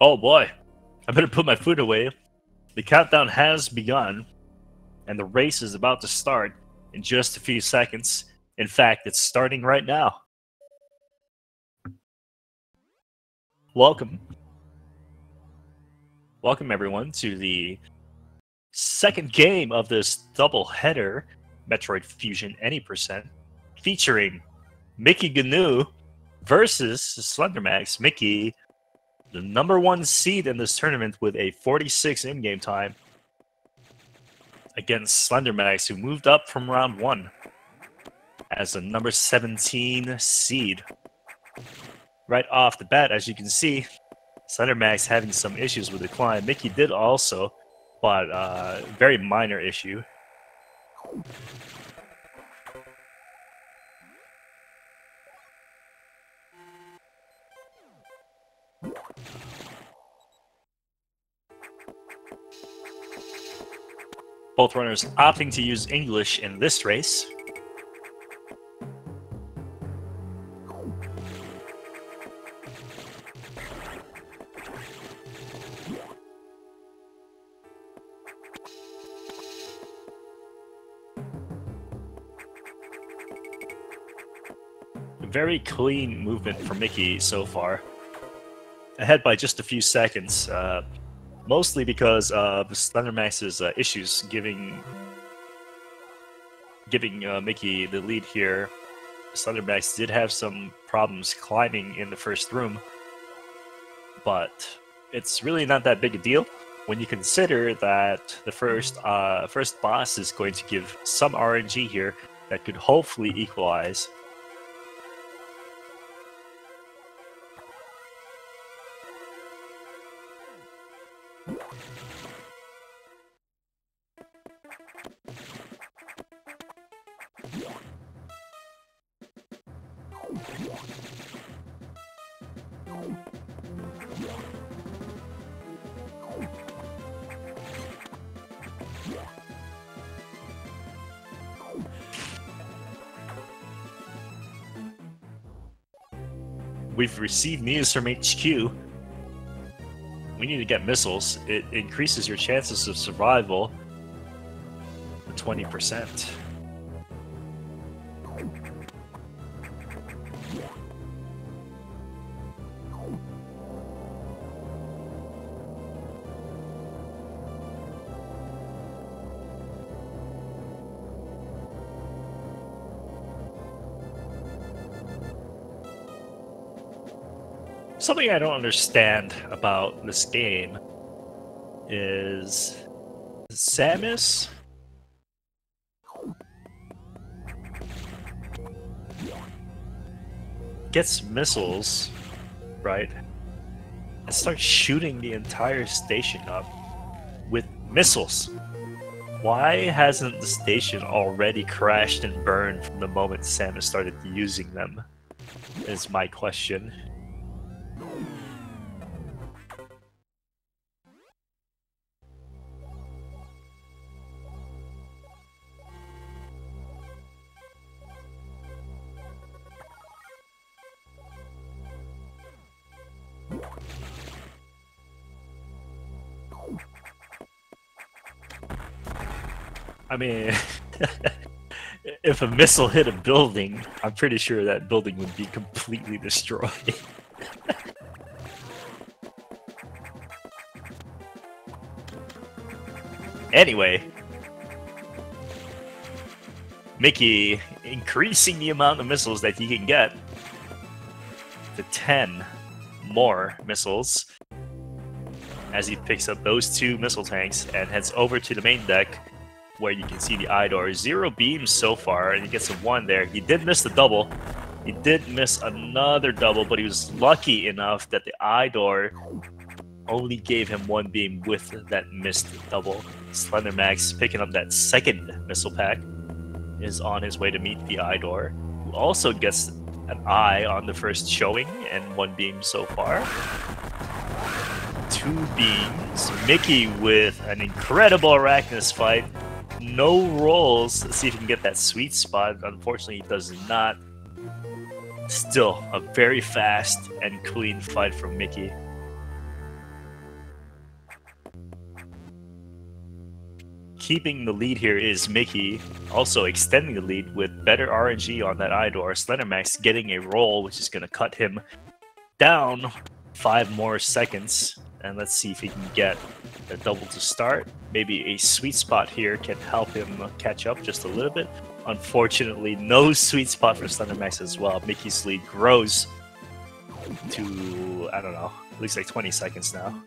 Oh boy, I better put my food away. The countdown has begun, and the race is about to start in just a few seconds. In fact, it's starting right now. Welcome. Welcome, everyone, to the second game of this double-header Metroid Fusion Any Percent, featuring Mickeynow versus slenderMax. Mickey, the #1 seed in this tournament with a 46 in-game time, against slenderMax, who moved up from round 1 as the number 17 seed. Right off the bat, as you can see, slenderMax having some issues with the climb. Mickey did also, but very minor issue. Both runners opting to use English in this race. Very clean movement for Mickey so far. Ahead by just a few seconds, mostly because of slenderMax's issues giving Mickey the lead here. slenderMax did have some problems climbing in the first room, but it's really not that big a deal when you consider that the first boss is going to give some RNG here that could hopefully equalize. We've received news from HQ. We need to get missiles. It increases your chances of survival to 20%. Something I don't understand about this game is Samus gets missiles, right, and starts shooting the entire station up with missiles. Why hasn't the station already crashed and burned from the moment Samus started using them, is my question. I mean, if a missile hit a building, I'm pretty sure that building would be completely destroyed. Anyway, Mickey increasing the amount of missiles that he can get to 10 more missiles as he picks up those 2 missile tanks and heads over to the main deck, where you can see the eye door. 0 beams so far, and he gets a 1 there. He did miss the double. He did miss another double, but he was lucky enough that the eye door only gave him 1 beam with that missed double. slenderMax, picking up that 2nd missile pack, is on his way to meet the eye door, who also gets an eye on the first showing and 1 beam so far. 2 beams. Mickey with an incredible Arachnus fight. No rolls. Let's see if he can get that sweet spot. Unfortunately, he does not. Still, a very fast and clean fight from Mickey. keeping the lead here is Mickey, also extending the lead with better RNG on that Idor. slenderMax getting a roll, which is going to cut him down 5 more seconds. And let's see if he can get a double to start. Maybe a sweet spot here can help him catch up just a little bit. Unfortunately, no sweet spot for slenderMax as well. Mickey's lead grows to, I don't know, at least like 20 seconds now.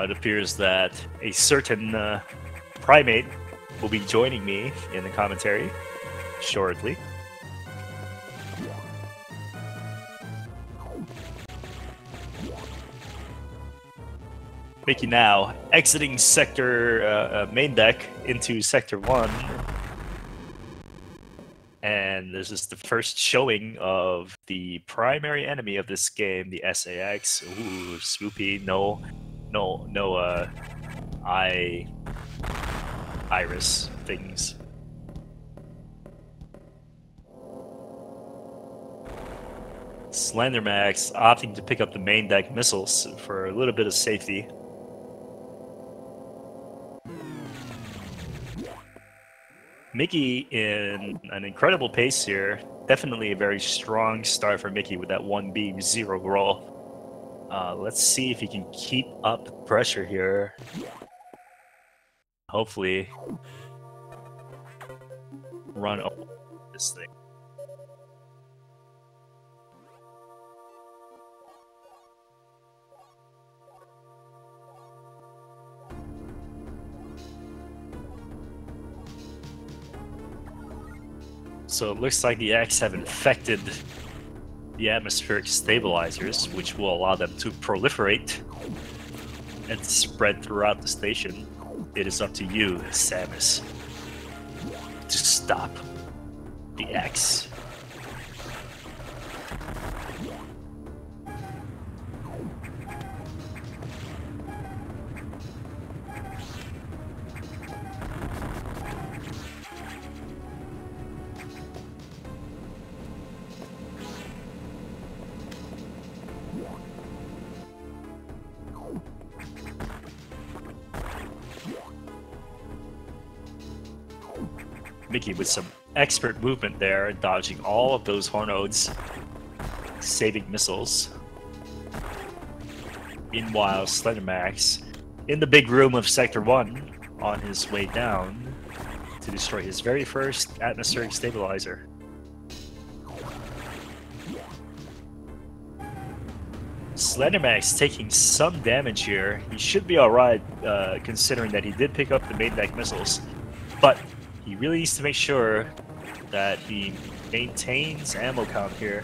It appears that a certain primate will be joining me in the commentary shortly. Mickeynow exiting sector main deck into sector 1. And this is the first showing of the primary enemy of this game, the SAX. Ooh, swoopy, no iris things. slenderMax opting to pick up the main deck missiles for a little bit of safety. Mickey in an incredible pace here. Definitely a very strong start for Mickey with that 1 beam, 0 roll. Let's see if he can keep up the pressure here. Hopefully run over this thing. So it looks like the X have infected the atmospheric stabilizers, which will allow them to proliferate and spread throughout the station. It is up to you, Samus, to stop the X. Mickey with some expert movement there, dodging all of those Hornodes, saving missiles. Meanwhile, slenderMax in the big room of Sector 1 on his way down to destroy his very first atmospheric stabilizer. slenderMax taking some damage here. He should be alright, considering that he did pick up the main deck missiles. But he really needs to make sure that he maintains ammo count here.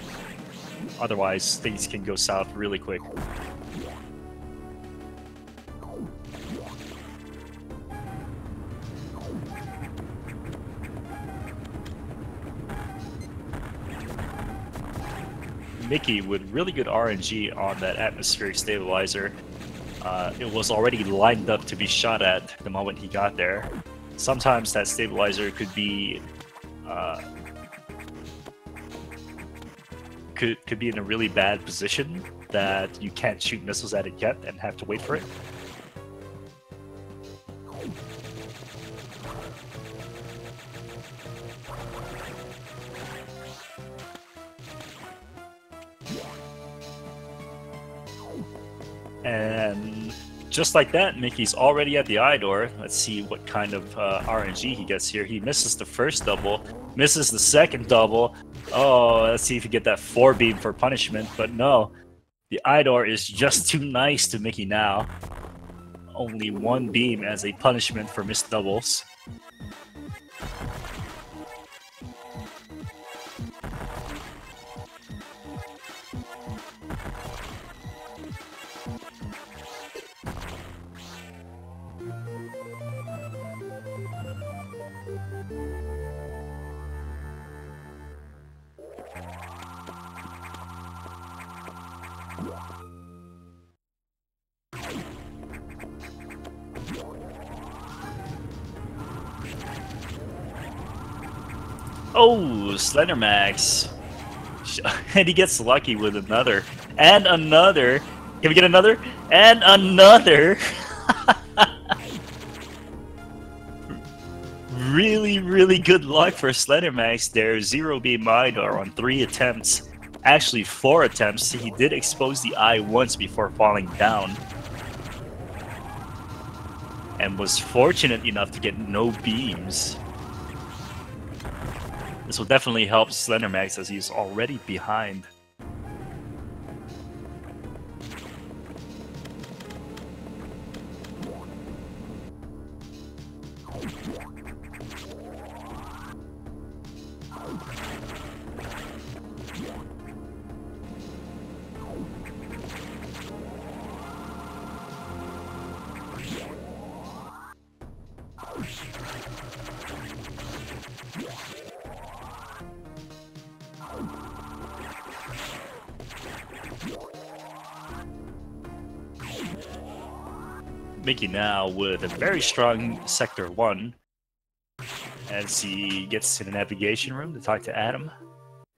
Otherwise, things can go south really quick. Mickey with really good RNG on that atmospheric stabilizer. It was already lined up to be shot at the moment he got there. Sometimes that stabilizer could be could be in a really bad position that you can't shoot missiles at it yet and have to wait for it. And just like that, Mickey's already at the Idor. Let's see what kind of RNG he gets here. He misses the first double, misses the second double. Oh, let's see if he get that 4 beam for punishment. But no, the Idor is just too nice to Mickeynow. Only 1 beam as a punishment for missed doubles. Oh, slenderMax. And he gets lucky with another. And another. Can we get another? And another. Really, really good luck for slenderMax there. 0 being Midar on 3 attempts. Actually, 4 attempts. He did expose the eye once before falling down. And was fortunate enough to get no beams. This will definitely help slenderMax as he's already behind. Mickeynow with a very strong Sector 1 as he gets to the navigation room to talk to Adam.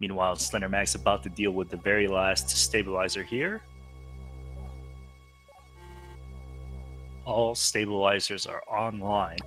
Meanwhile, slenderMax about to deal with the very last stabilizer here. All stabilizers are online.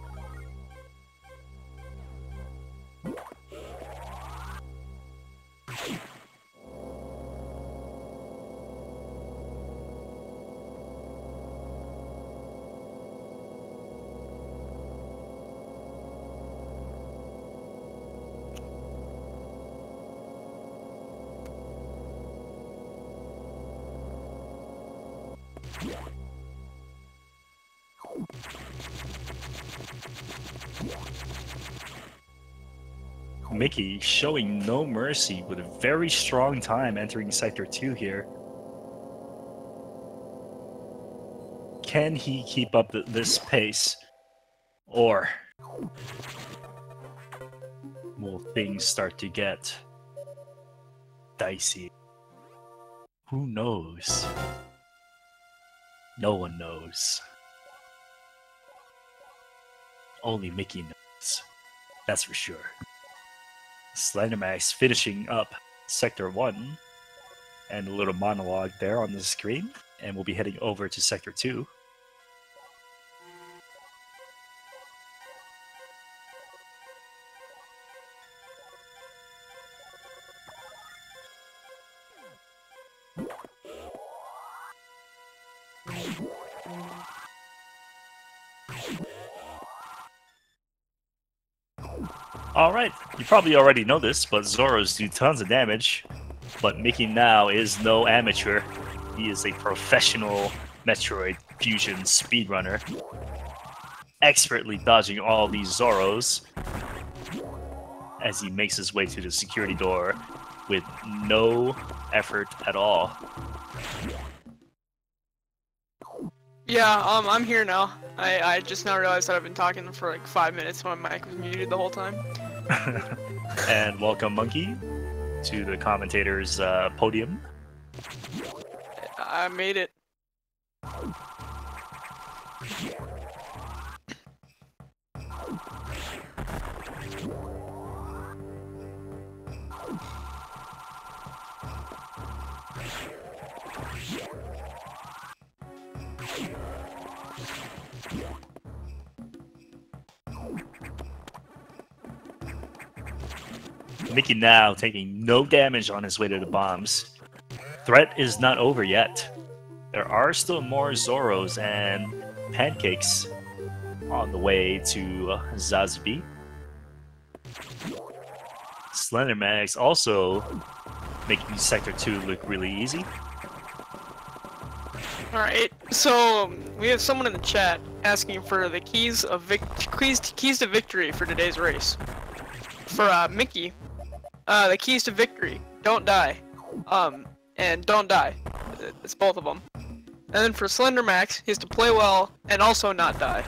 Mickey showing no mercy with a very strong time entering Sector 2 here. Can he keep up this pace? Or will things start to get dicey? Who knows? No one knows. Only Mickey knows. That's for sure. slenderMax finishing up Sector 1, and a little monologue there on the screen, and we'll be heading over to Sector 2. Alright, you probably already know this, but Zoros do tons of damage. But Mickeynow is no amateur. He is a professional Metroid fusion speedrunner. Expertly dodging all these Zoros as he makes his way to the security door with no effort at all. Yeah, I'm here now. I just now realized that I've been talking for like 5 minutes when my mic was muted the whole time. And welcome, Monkey, to the commentator's podium. I made it. Mickeynow taking no damage on his way to the bombs. Threat is not over yet. There are still more Zoros and Pancakes on the way to Zazbi. slenderMax also making Sector 2 look really easy. Alright, so we have someone in the chat asking for the keys to victory for today's race. For Mickey, the keys to victory: don't die, and don't die. It's both of them. And then for slenderMax, he has to play well and also not die.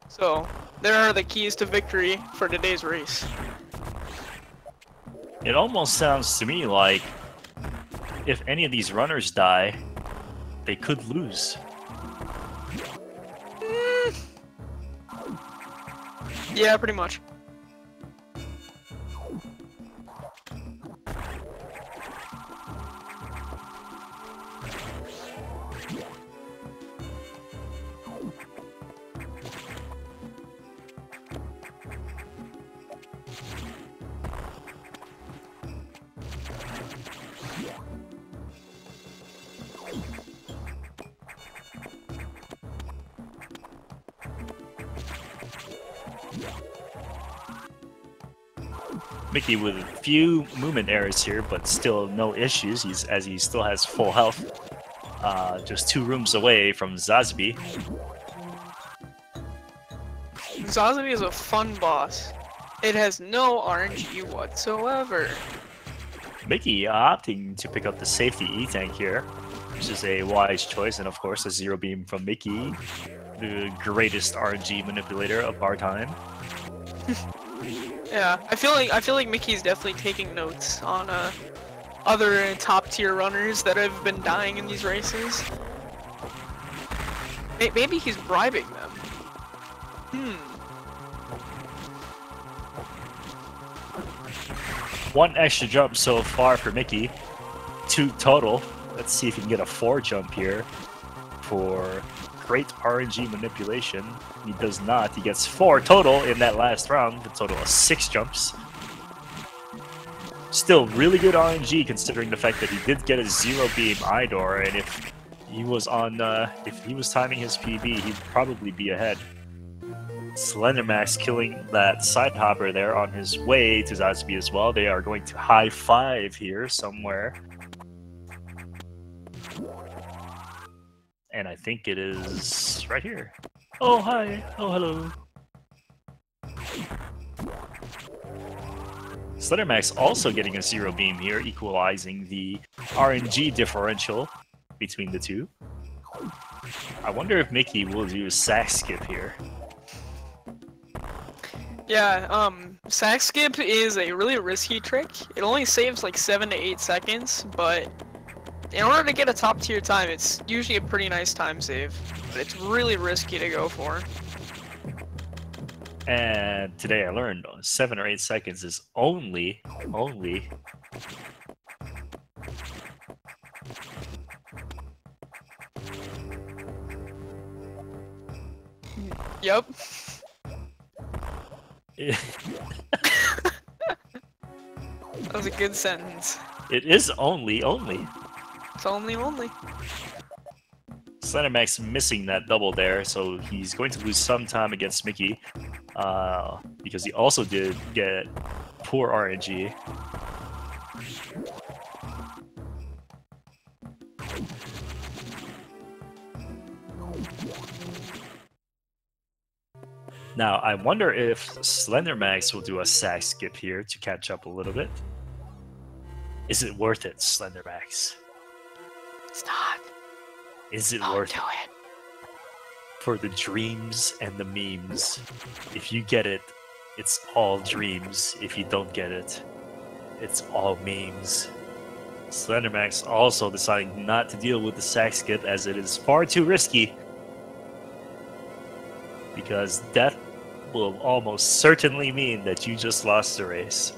So there are the keys to victory for today's race. It almost sounds to me like if any of these runners die, they could lose. Yeah, pretty much. Mickey with a few movement errors here, but still no issues. As he still has full health. Just 2 rooms away from Zazby. Zazby is a fun boss. It has no RNG whatsoever. Mickey opting to pick up the safety E-Tank here, which is a wise choice, and of course a Zero Beam from Mickey, the greatest RNG manipulator of our time. Yeah, I feel like Mickey's definitely taking notes on other top tier runners that have been dying in these races. Maybe he's bribing them. One extra jump so far for Mickey. 2 total. Let's see if he can get a 4 jump here for great RNG manipulation. He does not. He gets 4 total in that last round. A total of 6 jumps. Still really good RNG considering the fact that he did get a Zero Beam Idor, and if he was timing his PB, he'd probably be ahead. slenderMax killing that side hopper there on his way to Zazby as well. They are going to high five here somewhere. And I think it is right here. Oh, hi. Oh, hello. slenderMax also getting a Zero Beam here, equalizing the RNG differential between the two. I wonder if Mickey will do a sack skip here. Yeah, sack skip is a really risky trick. It only saves like 7 to 8 seconds, but in order to get a top tier time, it's usually a pretty nice time save. But it's really risky to go for. And today I learned 7 or 8 seconds is only. Yep. That was a good sentence. It is only. It's only. slenderMax missing that double there, so he's going to lose some time against Mickey, because he also did get poor RNG. Now, I wonder if slenderMax will do a sack skip here to catch up a little bit. Is it worth it, slenderMax? It's not. Is it Don't worth do it? For the dreams and the memes. If you get it, it's all dreams. If you don't get it, it's all memes. slenderMax also deciding not to deal with the sack skip as it is far too risky. Because death will almost certainly mean that you just lost the race.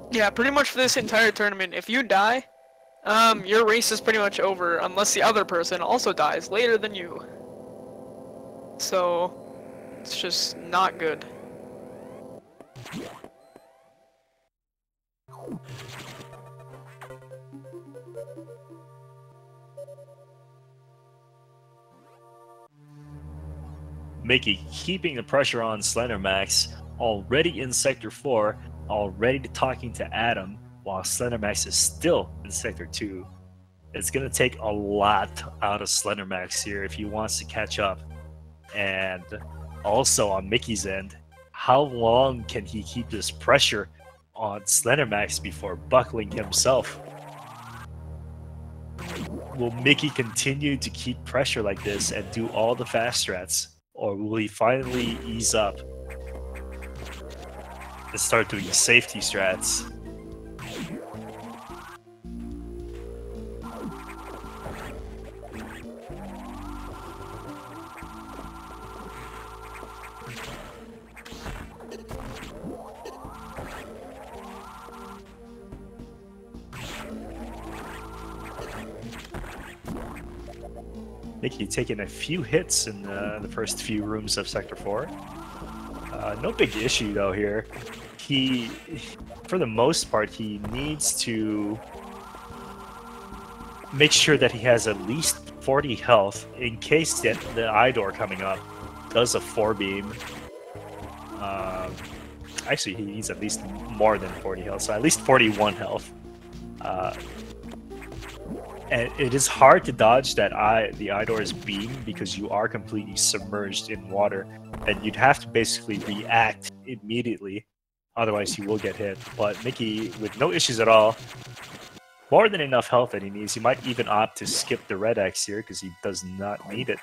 Yeah, pretty much for this entire tournament, if you die, your race is pretty much over unless the other person also dies later than you. So, it's just not good. Mickey keeping the pressure on slenderMax, already in Sector 4, already talking to Adam, while slenderMax is still in Sector 2. It's going to take a lot out of slenderMax here if he wants to catch up. And also on Mickey's end, how long can he keep this pressure on slenderMax before buckling himself? Will Mickey continue to keep pressure like this and do all the fast strats? Or will he finally ease up and start doing safety strats? Mickey taking a few hits in the first few rooms of Sector 4. No big issue though here. He, for the most part, he needs to make sure that he has at least 40 health in case that the Idor coming up does a 4 beam. Actually, he needs at least more than 40 health, so at least 41 health. And it is hard to dodge that the Idor's beam because you are completely submerged in water, and you'd have to basically react immediately, otherwise you will get hit. But Mickey, with no issues at all, more than enough health that he needs. He might even opt to skip the red X here because he does not need it.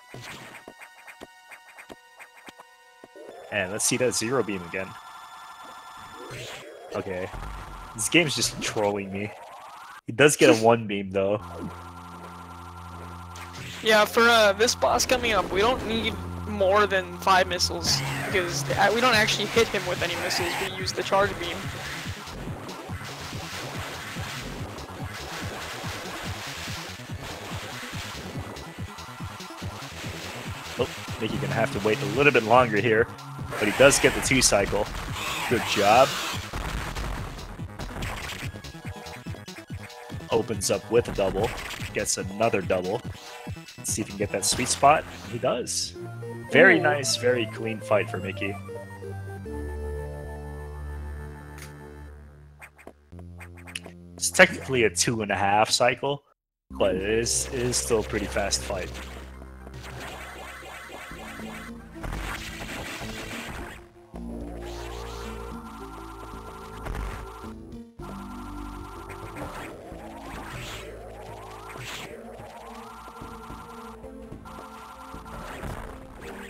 And let's see that zero beam again. Okay, this game's just trolling me. He does get a 1 beam though. Yeah, for this boss coming up, we don't need more than 5 missiles because we don't actually hit him with any missiles. We use the charge beam. Oh, Mickey gonna have to wait a little bit longer here, but he does get the 2 cycle. Good job. Opens up with a double, gets another double. Let's see if he can get that sweet spot. He does. Very nice, very clean fight for Mickey. It's technically a 2.5 cycle, but it is still a pretty fast fight.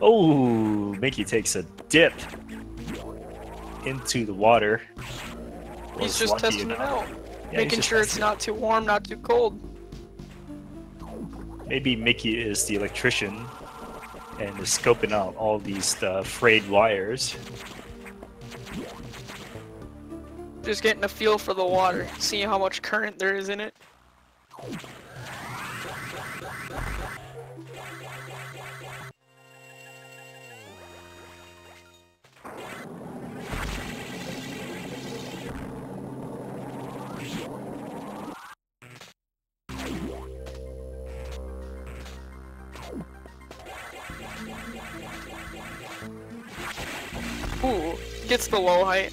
Oh, Mickey takes a dip into the water. He's just testing it out, making sure it's not too warm, not too cold. Maybe Mickey is the electrician and is scoping out all these frayed wires. Just getting a feel for the water, seeing how much current there is in it. Ooh, gets the low height.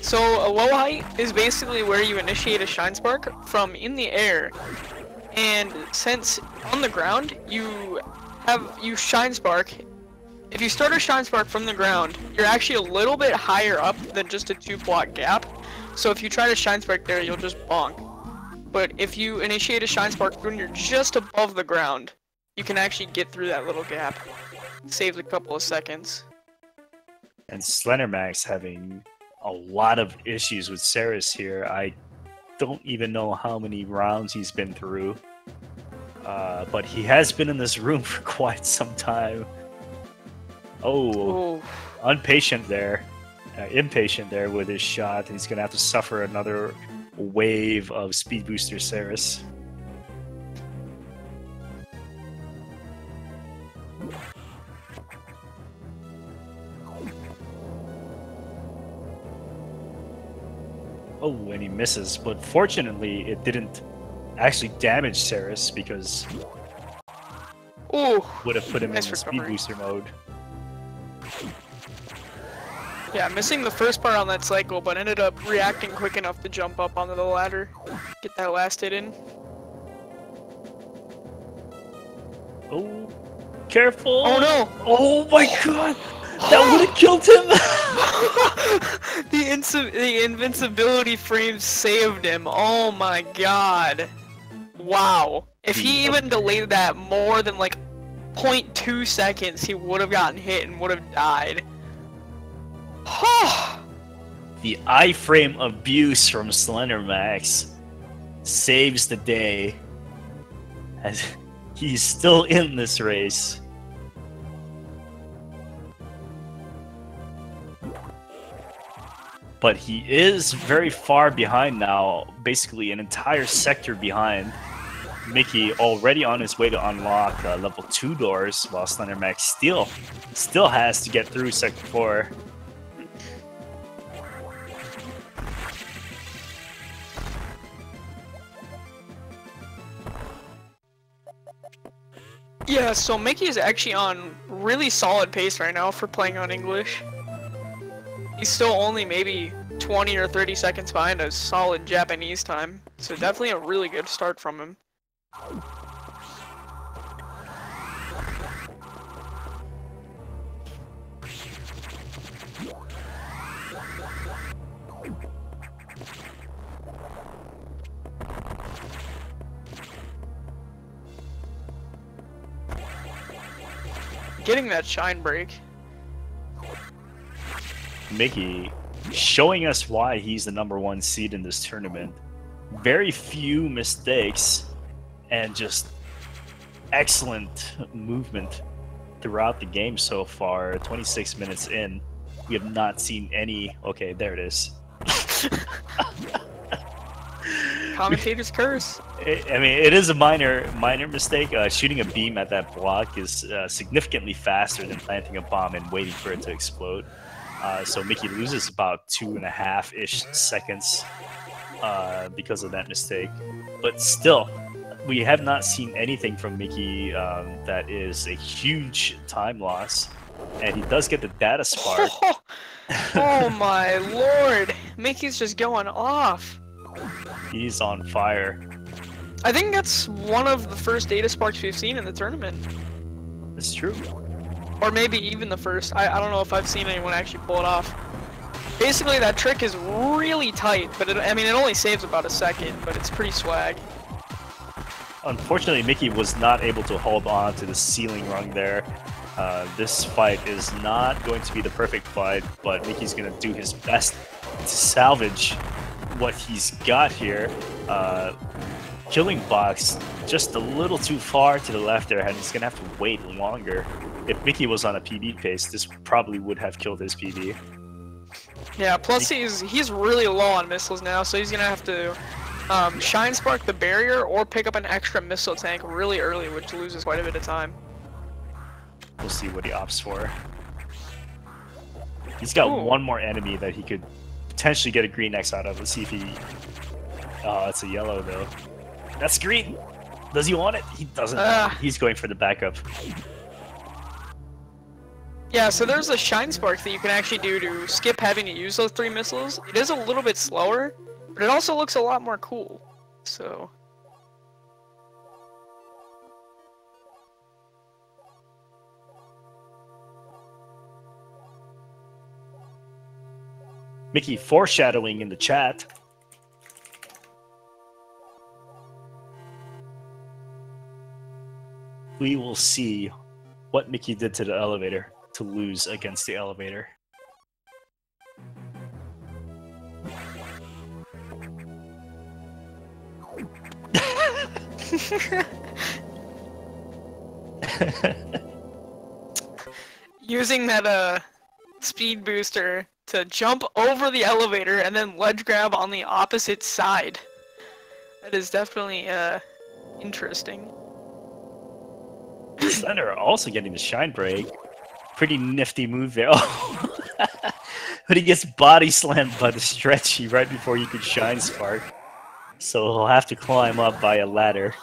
So a low height is basically where you initiate a shine spark from in the air, and since on the ground you shine spark. If you start a shine spark from the ground, you're actually a little bit higher up than just a 2-block gap. So if you try to shine spark there, you'll just bonk. But if you initiate a shine spark when you're just above the ground, you can actually get through that little gap. Saves a couple of seconds. And slenderMax having a lot of issues with Ceres here. I don't even know how many rounds he's been through. But he has been in this room for quite some time. Oh, impatient there with his shot. He's going to have to suffer another wave of Speed Booster Ceres. Oh, and he misses, but fortunately it didn't actually damage Ceres because would have put him in Speed Booster mode. Yeah, missing the first part on that cycle, but ended up reacting quick enough to jump up onto the ladder, get that last hit in. Oh, careful! Oh no! Oh my god! That would have killed him! The invincibility frame saved him. Oh my god. Wow. If he even delayed that more than like 0.2 seconds, he would have gotten hit and would have died. The iframe abuse from slenderMax saves the day as he's still in this race. But he is very far behind now, basically an entire sector behind. Mickey already on his way to unlock level 2 doors, while slenderMax still has to get through sector 4. Yeah, so Mickey is actually on really solid pace right now for playing on English. He's still only maybe 20 or 30 seconds behind a solid Japanese time. So definitely a really good start from him. Getting that shine break. Mickey showing us why he's the #1 seed in this tournament. Very few mistakes and just excellent movement throughout the game so far. 26 minutes in, we have not seen any. Okay, there it is. Commentator's curse. I mean, it is a minor mistake. Shooting a beam at that block is significantly faster than planting a bomb and waiting for it to explode. So Mickey loses about 2.5-ish seconds because of that mistake. But still, we have not seen anything from Mickey that is a huge time loss. And he does get the data spark. Oh my lord! Mickey's just going off. He's on fire. I think that's one of the first data sparks we've seen in the tournament. It's true. Or maybe even the first. I don't know if I've seen anyone actually pull it off. Basically, that trick is really tight, but it only saves about a second, but it's pretty swag. Unfortunately, Mickey was not able to hold on to the ceiling rung there. This fight is not going to be the perfect fight, but Mickey's going to do his best to salvage what he's got here. Killing box just a little too far to the left there, and he's going to have to wait longer. If Mickey was on a PB pace, this probably would have killed his PB. Yeah, plus he's really low on missiles now, so he's going to have to shine spark the barrier or pick up an extra missile tank really early, which loses quite a bit of time. We'll see what he opts for. He's got one more enemy that he could potentially get a green X out of. Let's see if he... Oh, it's a yellow, though. That's green! Does he want it? He doesn't. He's going for the backup. Yeah, so there's a shine spark that you can actually do to skip having to use those 3 missiles. It is a little bit slower, but it also looks a lot more cool. So... Mickey foreshadowing in the chat. We will see what Mickey did to the elevator to lose against the elevator. Using that speed booster to jump over the elevator and then ledge grab on the opposite side. That is definitely interesting. Slender also getting the shine break. Pretty nifty move there. Oh. But he gets body slammed by the stretchy right before you could shine spark. So he'll have to climb up by a ladder.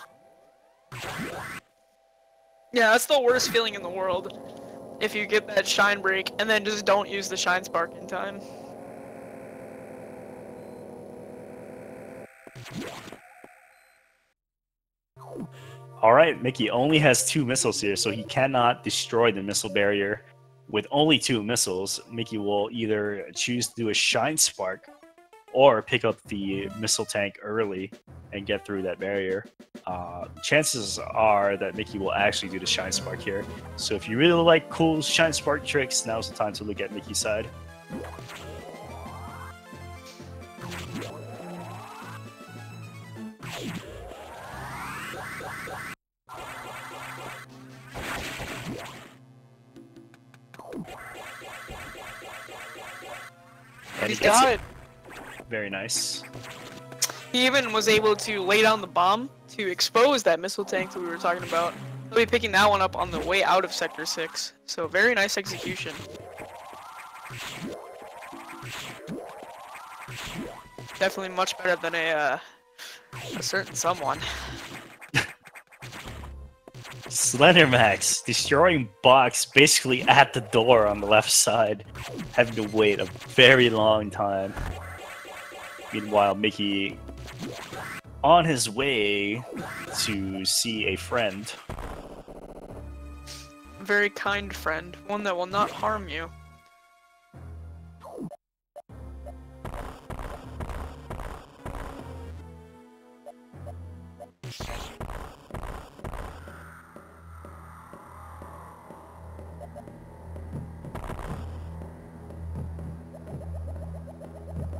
Yeah, that's the worst feeling in the world. If you get that shine break and then just don't use the shine spark in time. Alright, Mickey only has 2 missiles here, so he cannot destroy the missile barrier. With only 2 missiles, Mickey will either choose to do a shine spark or pick up the missile tank early and get through that barrier. Chances are that Mickey will actually do the shine spark here. So if you really like cool shine spark tricks, now's the time to look at Mickey's side. And He's got it. Very nice. He even was able to lay down the bomb to expose that missile tank that we were talking about. He'll be picking that one up on the way out of Sector 6. So very nice execution. Definitely much better than a certain someone. slenderMax destroying box basically at the door on the left side, having to wait a very long time. Meanwhile, Mickey on his way to see a friend. A very kind friend, one that will not harm you.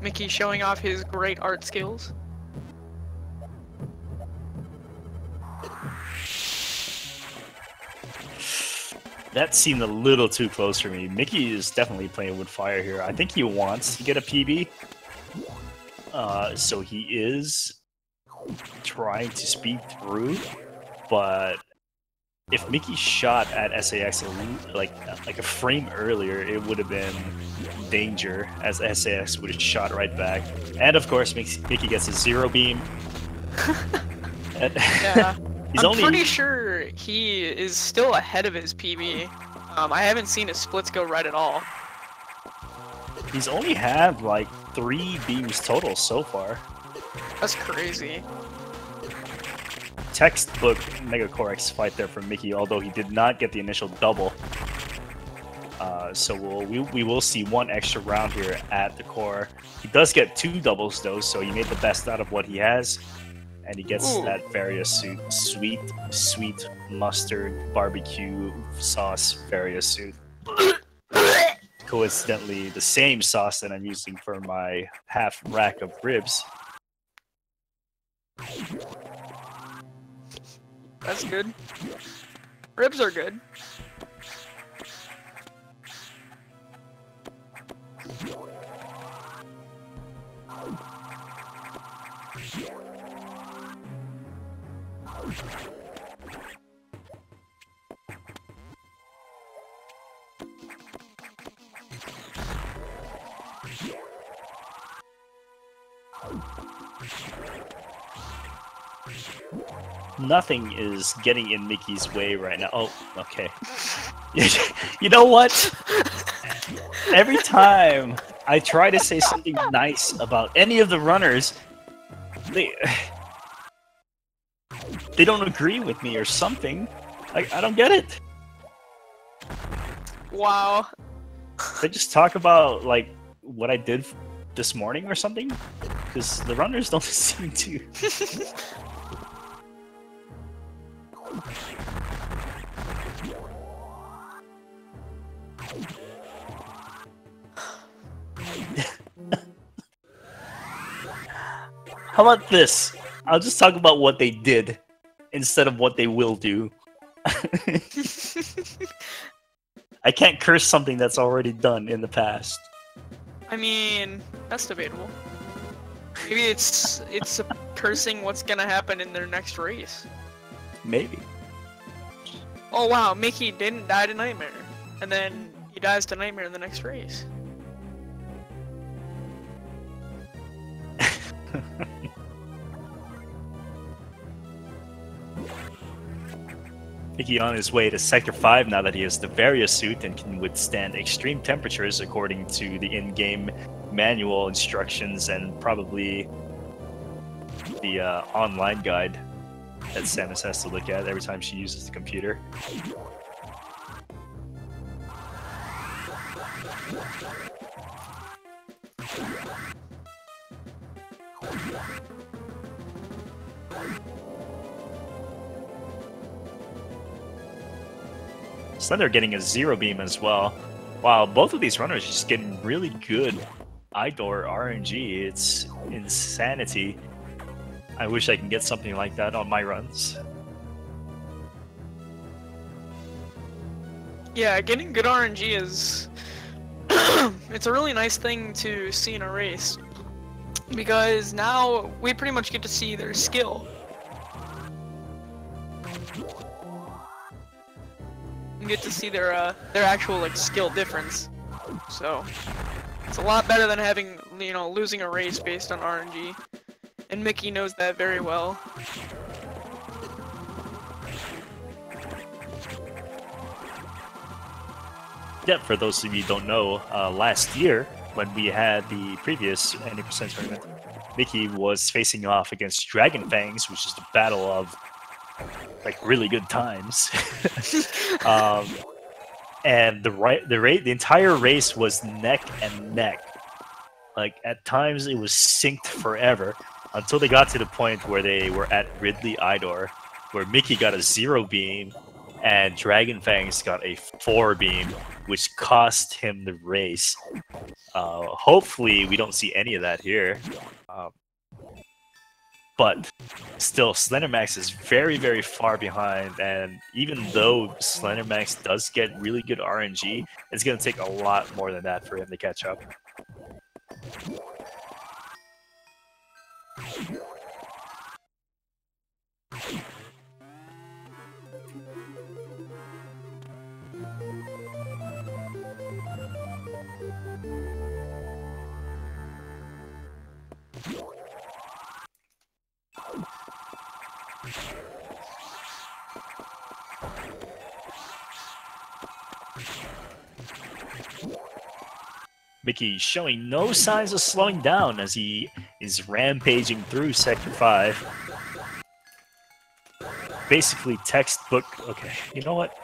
Mickey showing off his great art skills. That seemed a little too close for me. Mickey is definitely playing with fire here. I think he wants to get a PB. So he is trying to speed through, but if Mickey shot at SAX like a frame earlier, it would have been danger, as SAX would have shot right back. And of course, Mickey gets a zero beam. Yeah, I'm pretty sure he is still ahead of his PB. I haven't seen his splits go right at all. He's only had like 3 beams total so far. That's crazy. Textbook Mega Corex fight there for Mickey, although he did not get the initial double. So we will see one extra round here at the core. He does get 2 doubles though, so he made the best out of what he has. And he gets that various suit. Sweet mustard barbecue sauce various suit. Coincidentally, the same sauce that I'm using for my half rack of ribs. That's good. Ribs are good. Nothing is getting in Mickey's way right now. Oh, okay. You know what? Every time I try to say something nice about any of the runners, they don't agree with me or something. I don't get it. Wow. They just talk about like what I did this morning or something, because the runners don't seem to. How about this? I'll just talk about what they did instead of what they will do. I can't curse something that's already done in the past. I mean, that's debatable. Maybe it's cursing what's gonna happen in their next race. Maybe. Oh wow, Mickey didn't die to Nightmare, and then he dies to Nightmare in the next race. Mickey on his way to Sector 5 now that he has the various suit and can withstand extreme temperatures according to the in-game manual instructions and probably the online guide that Samus has to look at every time she uses the computer. Slender getting a zero beam as well. Wow, both of these runners just getting really good Idor RNG. It's insanity. I wish I can get something like that on my runs. Yeah, getting good RNG is it's a really nice thing to see in a race, because now we pretty much get to see their skill. You get to see their actual like skill difference. So it's a lot better than having, you know, losing a race based on RNG. And Mickey knows that very well. depth, for those of you who don't know, last year when we had the previous 90% tournament, Mickey was facing off against Dragon Fangs, which is the battle of like really good times. And the entire race was neck and neck. Like at times it was synced forever until they got to the point where they were at Ridley Idor, where Mickey got a 0 beam and Dragon Fangs got a 4 beam, which cost him the race. Hopefully we don't see any of that here. But still, slenderMax is very, very far behind, and even though slenderMax does get really good RNG, it's going to take a lot more than that for him to catch up. Mickey showing no signs of slowing down as he is rampaging through Sector 5. Basically textbook... Okay, you know what?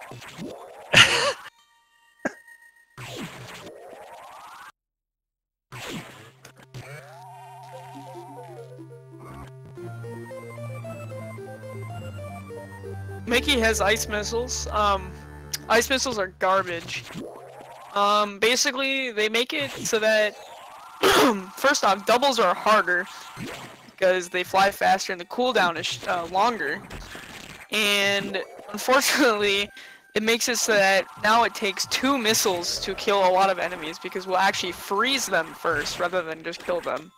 Mickey has ice missiles. Ice missiles are garbage. Basically, they make it so that, first off, doubles are harder because they fly faster and the cooldown is longer. And unfortunately, it makes it so that now it takes 2 missiles to kill a lot of enemies because we'll actually freeze them first rather than just kill them.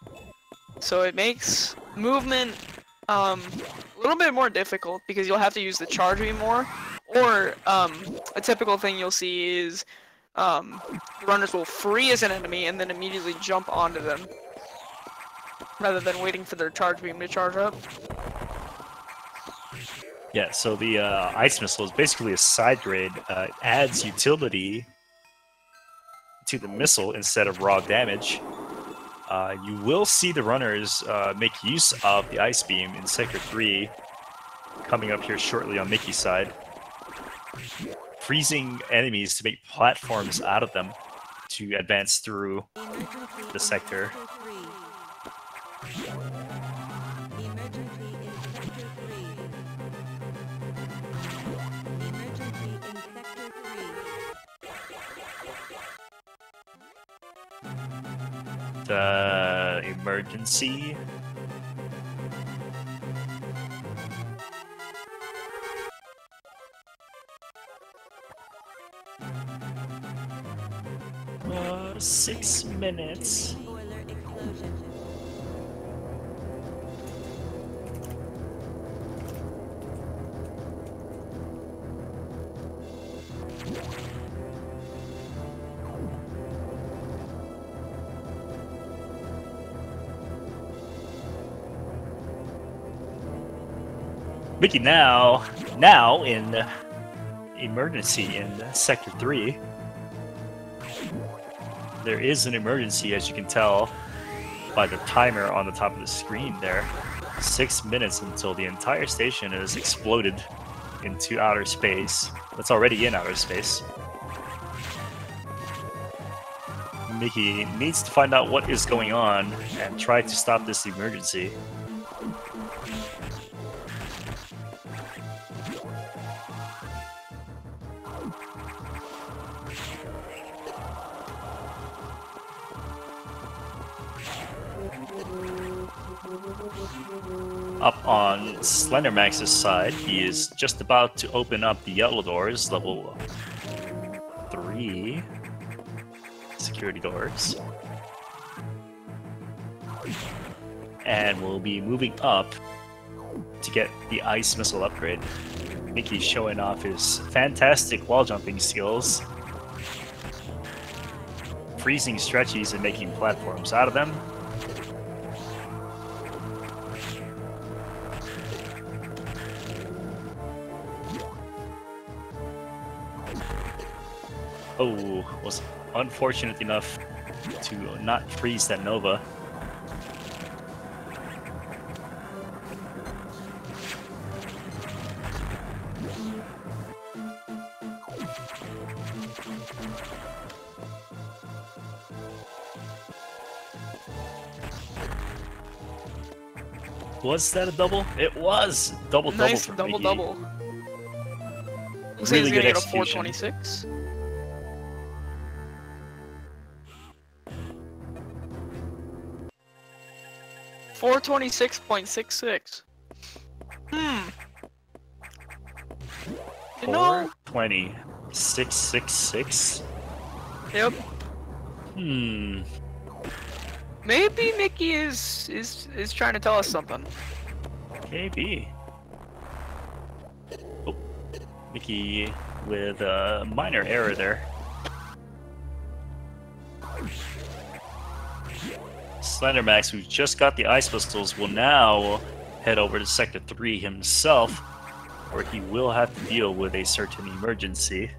So it makes movement a little bit more difficult because you'll have to use the charge beam more. Or a typical thing you'll see is the runners will freeze an enemy and then immediately jump onto them rather than waiting for their charge beam to charge up. Yeah, so the ice missile is basically a side grade. It adds utility to the missile instead of raw damage. You will see the runners make use of the ice beam in Sector 3 coming up here shortly on Mickey's side, freezing enemies to make platforms out of them to advance through the sector. The emergency. Uh, 6 minutes. Mickeynow now in emergency in Sector 3. There is an emergency, as you can tell by the timer on the top of the screen there. 6 minutes until the entire station is exploded into outer space. It's already in outer space. Mickey needs to find out what is going on and try to stop this emergency. Up on slenderMax's side, he is just about to open up the yellow doors, level 3 security doors. And we'll be moving up to get the ice missile upgrade. Mickey's showing off his fantastic wall jumping skills, freezing stretchies and making platforms out of them. Oh, was unfortunate enough to not freeze that Nova. Was that a double? It was! Double Nice for double Mickey. double. Looks Really like he's good gonna get a execution. 426. $426.66. You know? 420. 666? Yep. Hmm. Maybe Mickey is trying to tell us something. Maybe. Oh, Mickey with a minor error there. slenderMax, who just got the ice pistols, will now head over to Sector 3 himself, where he will have to deal with a certain emergency.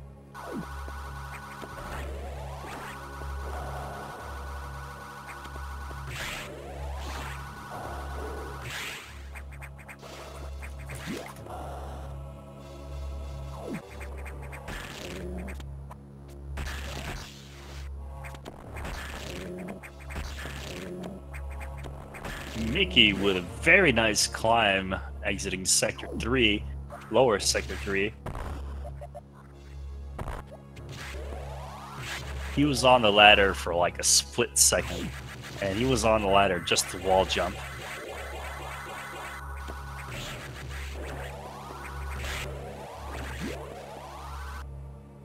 Mickey with a very nice climb exiting Sector 3, lower Sector 3. He was on the ladder for like a split second, and he was on the ladder just to wall jump.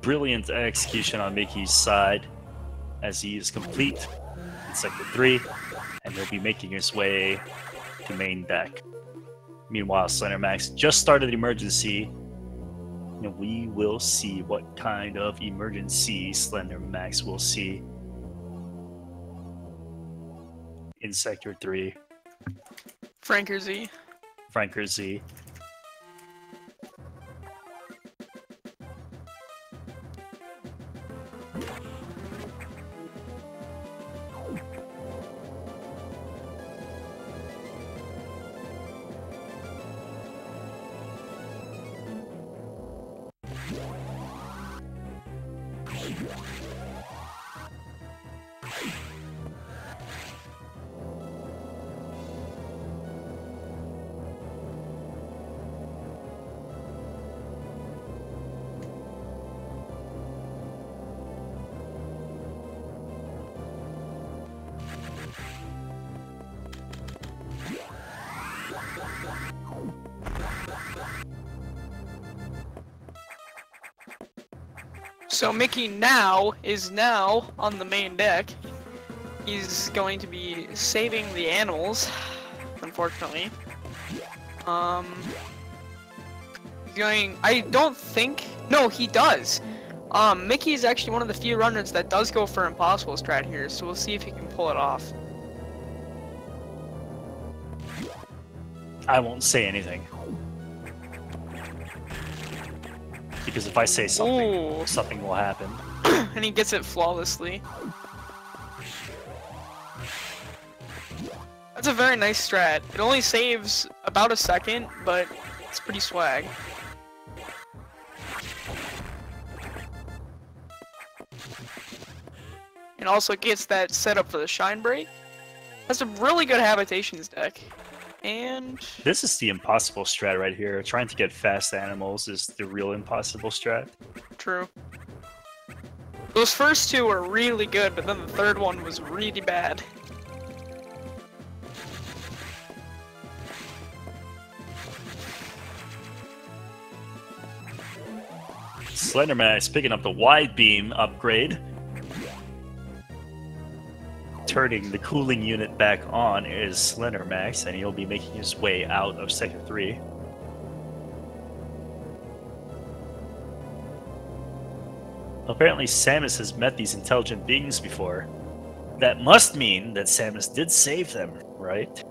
Brilliant execution on Mickey's side as he is complete in Sector 3, and he'll be making his way to main deck. Meanwhile, slenderMax just started the emergency, and we will see what kind of emergency slenderMax will see in Sector 3. Franker Z. Franker Z. So Mickeynow is now on the main deck. He's going to be saving the animals, unfortunately. He's going. I don't think. No, he does. Mickey is actually one of the few runners that does go for impossible strat here, so we'll see if he can pull it off. I won't say anything. Because if I say something, Ooh. something will happen. And he gets it flawlessly. That's a very nice strat. It only saves about a second, but it's pretty swag. And also gets that setup for the shine break. That's a really good habitations deck. And This is the impossible strat right here. Trying to get fast animals is the real impossible strat. true. Those first two were really good, but then the third one was really bad. slenderMax is picking up the wide beam upgrade. Turning the cooling unit back on is slenderMax, and he'll be making his way out of Sector 3. Apparently Samus has met these intelligent beings before. That must mean that Samus did save them, right?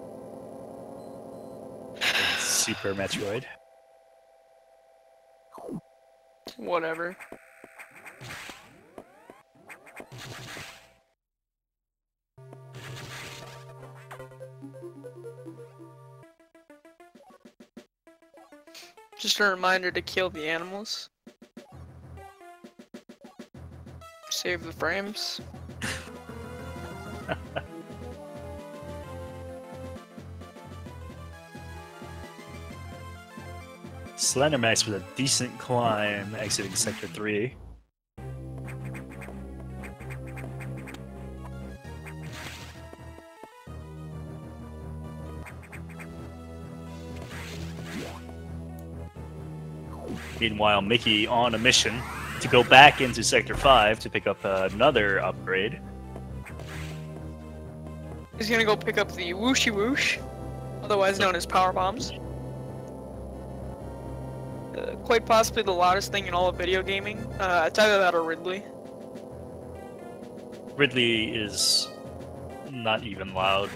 In Super Metroid. Whatever. just a reminder to kill the animals. Save the frames. slenderMax with a decent climb exiting Sector 3. Meanwhile, Mickey on a mission to go back into Sector 5 to pick up another upgrade. He's gonna go pick up the Wooshy Woosh, otherwise known as power bombs. Quite possibly the loudest thing in all of video gaming. It's either that or Ridley. Ridley is not even loud.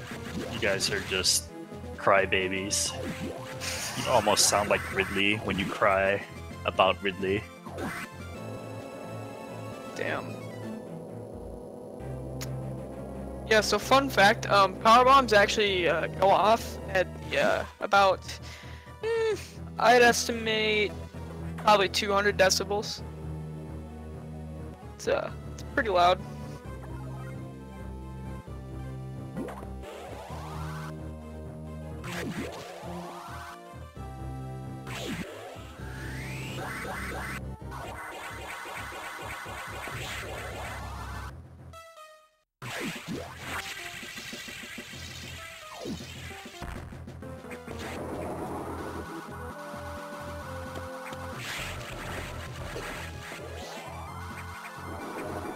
You guys are just crybabies. You almost sound like Ridley when you cry about Ridley. Damn. Yeah, so fun fact, power bombs actually go off at about, I'd estimate probably 200 decibels. It's pretty loud.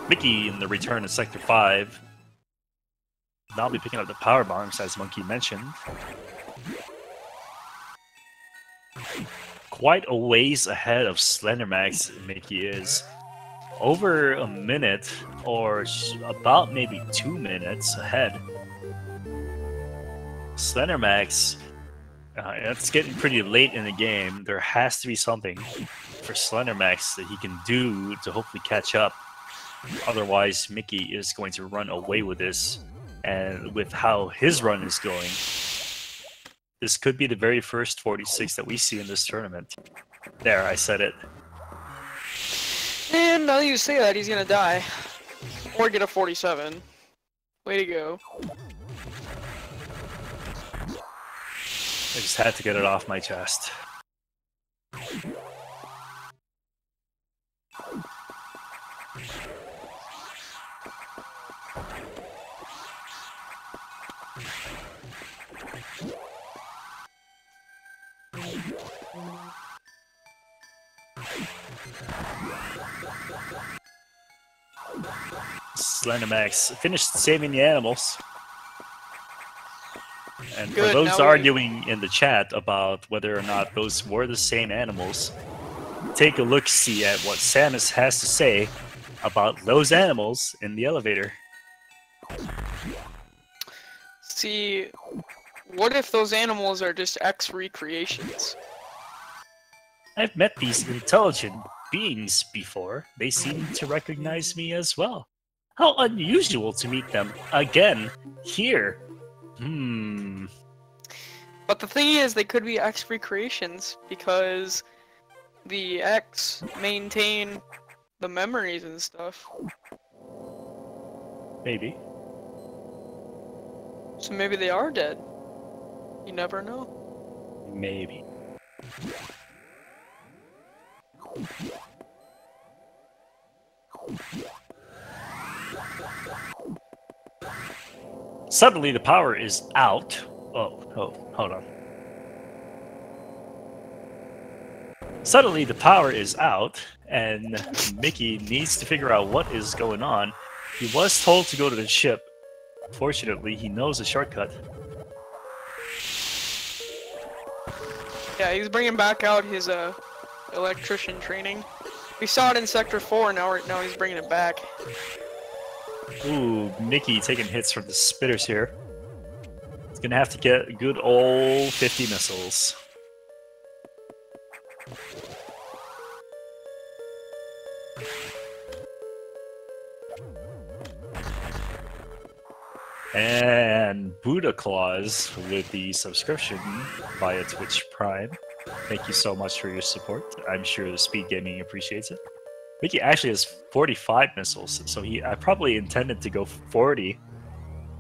Mickey in the return of Sector 5. Now be picking up the power bombs, as Monkey mentioned. Quite a ways ahead of slenderMax, Mickey is. Over a minute, or about maybe 2 minutes ahead. slenderMax, it's getting pretty late in the game. There has to be something for slenderMax that he can do to hopefully catch up. Otherwise, Mickey is going to run away with this. And with how his run is going, this could be the very first 46 that we see in this tournament. There, I said it. And now that you say that, he's gonna die. Or get a 47. Way to go. I just had to get it off my chest. slenderMax finished saving the animals. And Good, for those arguing in the chat about whether or not those were the same animals, take a look-see at what Samus has to say about those animals in the elevator. See, what if those animals are just X recreations? I've met these intelligent beings before. They seem to recognize me as well. How unusual to meet them again here. But the thing is, they could be X recreations because the X maintain the memories and stuff. Maybe. So maybe they are dead. You never know. Maybe. Suddenly the power is out. Oh, hold on. Suddenly the power is out, and Mickey needs to figure out what is going on. He was told to go to the ship. Fortunately, he knows a shortcut. Yeah, he's bringing back out his electrician training. We saw it in Sector 4, now he's bringing it back. Ooh, Mickey taking hits from the spitters here. He's gonna have to get a good old 50 missiles. And Buddha Claus with the subscription via Twitch Prime. Thank you so much for your support. I'm sure the Speed Gaming appreciates it. Mickey actually has 45 missiles, so I probably intended to go 40,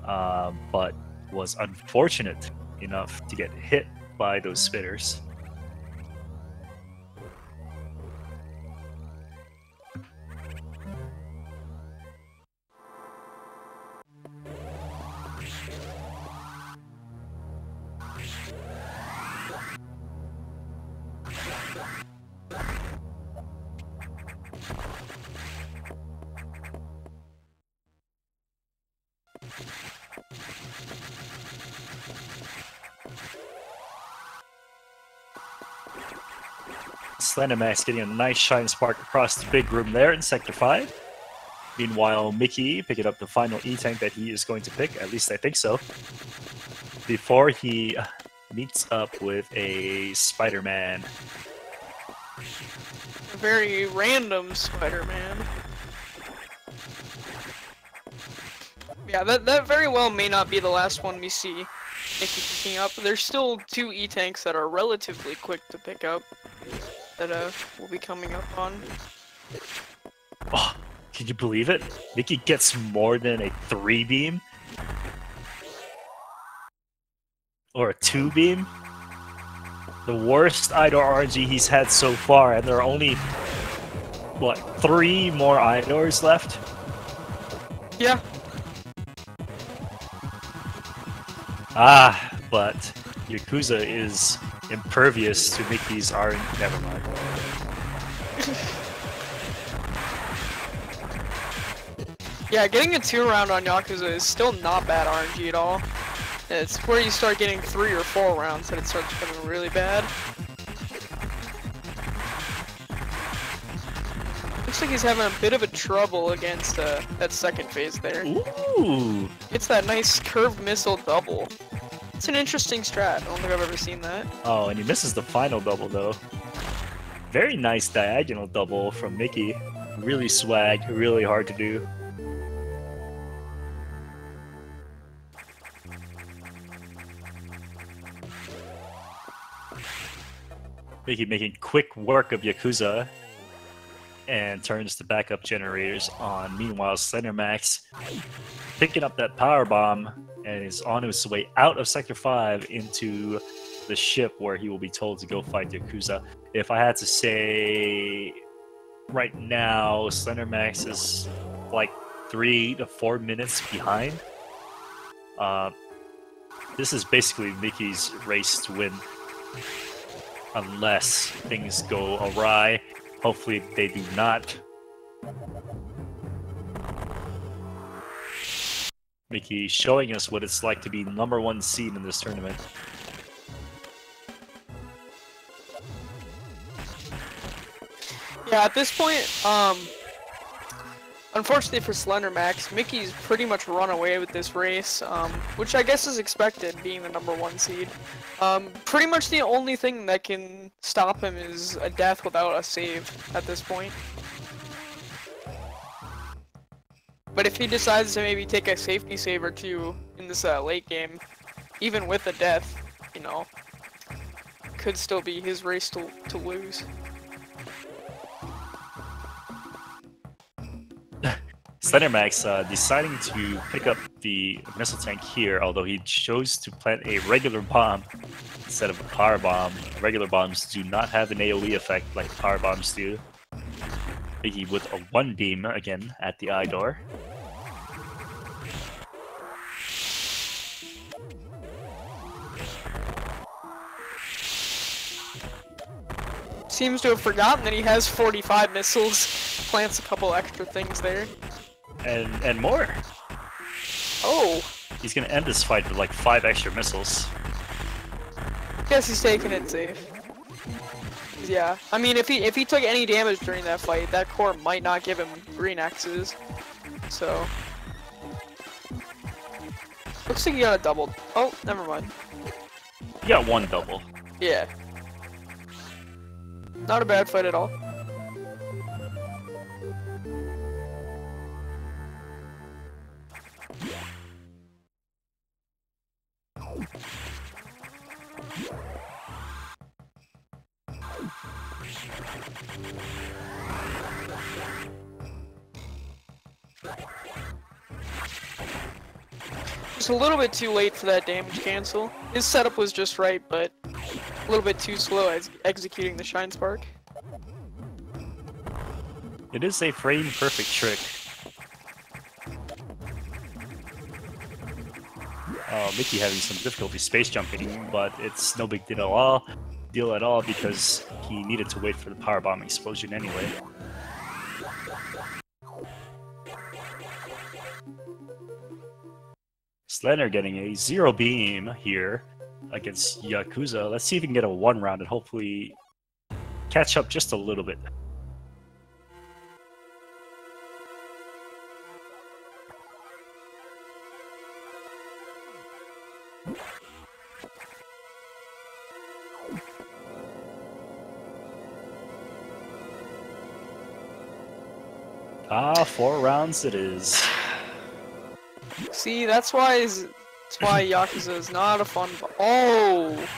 but was unfortunate enough to get hit by those spitters. slenderMax getting a nice shine spark across the big room there in Sector 5. Meanwhile, Mickey picking up the final E-Tank that he is going to pick, at least I think so, before he meets up with a Spider-Man. A very random Spider-Man. Yeah, that very well may not be the last one we see Mickey picking up. There's still 2 E-Tanks that are relatively quick to pick up that will be coming up on. Oh, can you believe it? Mickey gets more than a 3-beam? Or a 2-beam? The worst Idor RNG he's had so far, and there are only, what, 3 more Idors left? Yeah. Ah, but Yakuza is impervious to Mickey's RNG. Never mind. Yeah, getting a 2-round on Yakuza is still not bad RNG at all. It's where you start getting 3 or 4 rounds that it starts becoming really bad. Looks like he's having a bit of a trouble against that second phase there. Ooh! It's that nice curved missile double. It's an interesting strat. I don't think I've ever seen that. Oh, and he misses the final double though. Very nice diagonal double from Mickey. Really swag, really hard to do. Mickey making quick work of Yakuza and turns the backup generators on. Meanwhile, slenderMax picking up that power bomb and is on his way out of Sector 5 into the ship where he will be told to go fight Yakuza. If I had to say right now, slenderMax is like 3 to 4 minutes behind. This is basically Mickey's race to win. Unless things go awry. Hopefully they do not. Mickey showing us what it's like to be #1 seed in this tournament. Yeah, at this point, unfortunately for slenderMax, Mickey's pretty much run away with this race, which I guess is expected, being the #1 seed. Pretty much the only thing that can stop him is a death without a save at this point. But if he decides to maybe take a safety save or 2 in this late game, even with a death, you know, could still be his race to lose. slenderMax deciding to pick up the missile tank here, although he chose to plant a regular bomb instead of a power bomb. Regular bombs do not have an AoE effect like power bombs do. Mickey with a 1-beam again at the eye door. Seems to have forgotten that he has 45 missiles. Plants a couple extra things there. And more. Oh! He's gonna end this fight with like 5 extra missiles. Guess he's taking it safe. Yeah, I mean, if he took any damage during that fight, that core might not give him green X's. So looks like he got a double. Oh, never mind. You got 1 double. Yeah. Not a bad fight at all. Just a little bit too late for that damage cancel. His setup was just right, but a little bit too slow as executing the Shine Spark. It is a frame perfect trick. Mickey having some difficulty space jumping, but it's no big deal at all because he needed to wait for the power bomb explosion anyway. Slender getting a 0 beam here against Yakuza. Let's see if we can get a 1 round and hopefully catch up just a little bit. Ah, 4 rounds it is. See, that's why Yakuza is not a fun. Oh,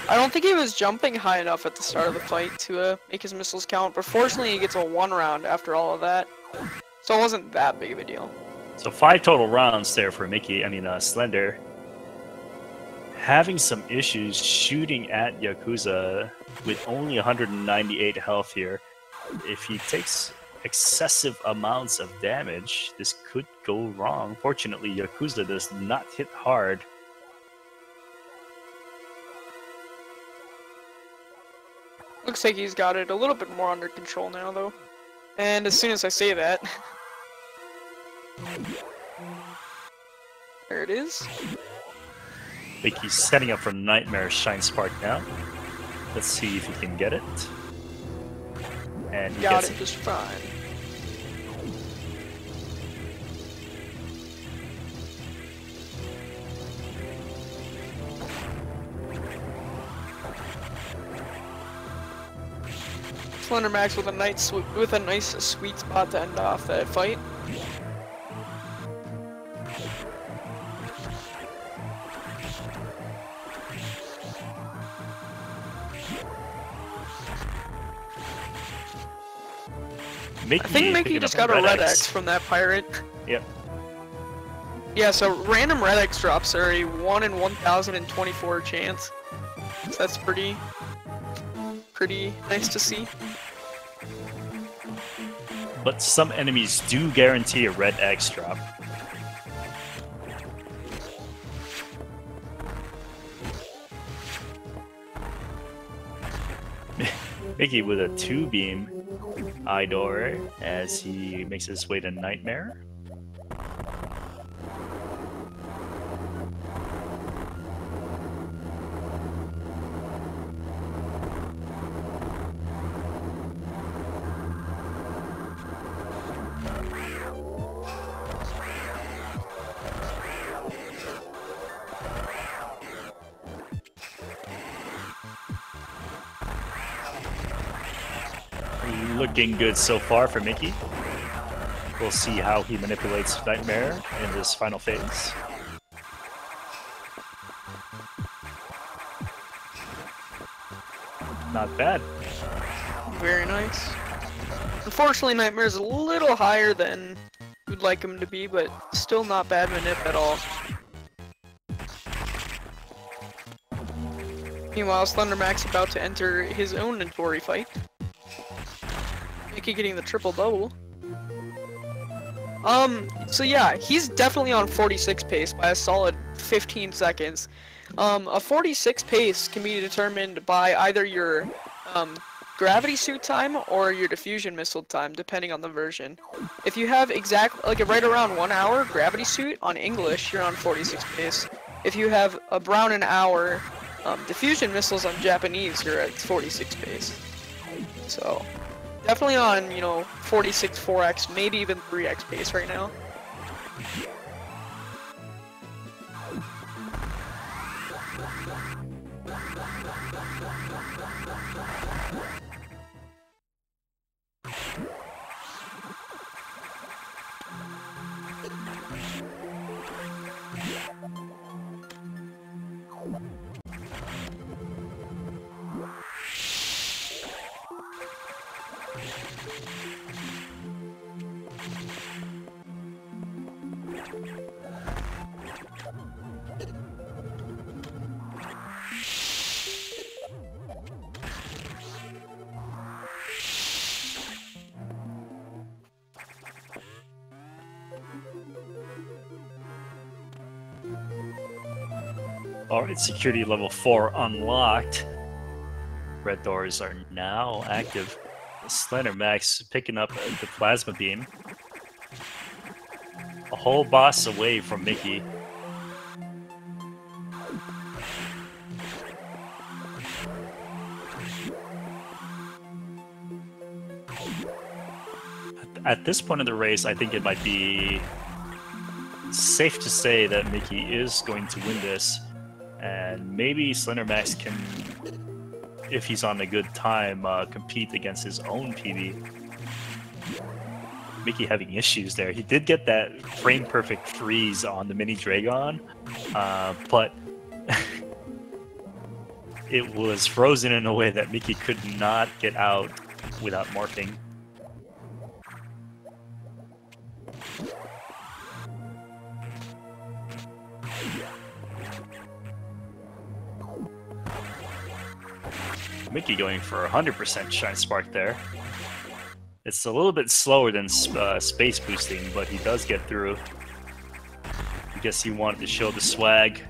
I don't think he was jumping high enough at the start of the fight to make his missiles count. But fortunately, he gets a 1 round after all of that, so it wasn't that big of a deal. So 5 total rounds there for Slender. Having some issues shooting at Yakuza with only 198 health here. If he takes excessive amounts of damage, this could go wrong. Fortunately, Yakuza does not hit hard. Looks like he's got it a little bit more under control now, though. And as soon as I say that, there it is. I think he's setting up for Nightmare Shine Spark now. Let's see if he can get it. And he got gets it just fine. slenderMax with a nice sweet spot to end off that fight. I think Mickey just got a Red X from that pirate. Yep. Yeah, so random Red X drops are a 1 in 1,024 chance. So that's pretty nice to see. But some enemies do guarantee a Red X drop. Mickey with a 2-beam eye door as he makes his way to Nightmare. Looking good so far for Mickey. We'll see how he manipulates Nightmare in this final phase. Not bad. Very nice. Unfortunately, Nightmare's a little higher than we'd like him to be, but still not bad manip at all. Meanwhile, slenderMax about to enter his own Notori fight. Mickey getting the triple double. So yeah, he's definitely on 46 pace by a solid 15 seconds. A 46 pace can be determined by either your gravity suit time or your diffusion missile time, depending on the version. If you have right around 1 hour gravity suit on English, you're on 46 pace. If you have a brown an hour diffusion missiles on Japanese, you're at 46 pace. So definitely on, 46 4x, maybe even 3x pace right now. Alright, security level 4 unlocked. Red doors are now active. slenderMax picking up the plasma beam. A whole boss away from Mickey. At this point in the race, I think it might be safe to say that Mickey is going to win this. And maybe slenderMax can, if he's on a good time, compete against his own PB. Mickey having issues there. He did get that frame perfect freeze on the mini Dragon, but it was frozen in a way that Mickey could not get out without morphing. Mickey going for 100% Shine Spark there. It's a little bit slower than space boosting, but he does get through. I guess he wanted to show the swag.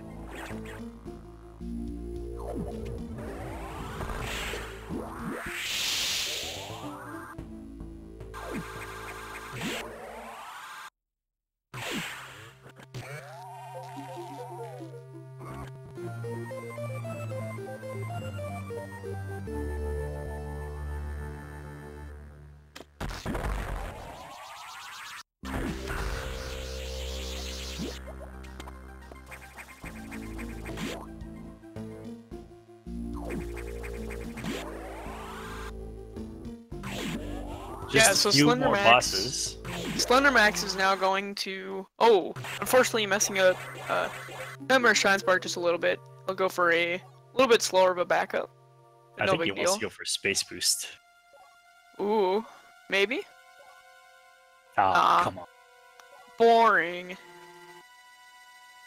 Just so a few more bosses. slenderMax is now going to... Oh, unfortunately messing up Nightmare Shine Spark just a little bit. I'll go for a little bit slower of a backup. I No think he big wants deal. to go for Space Boost. Ooh, maybe? Ah, come on. Boring.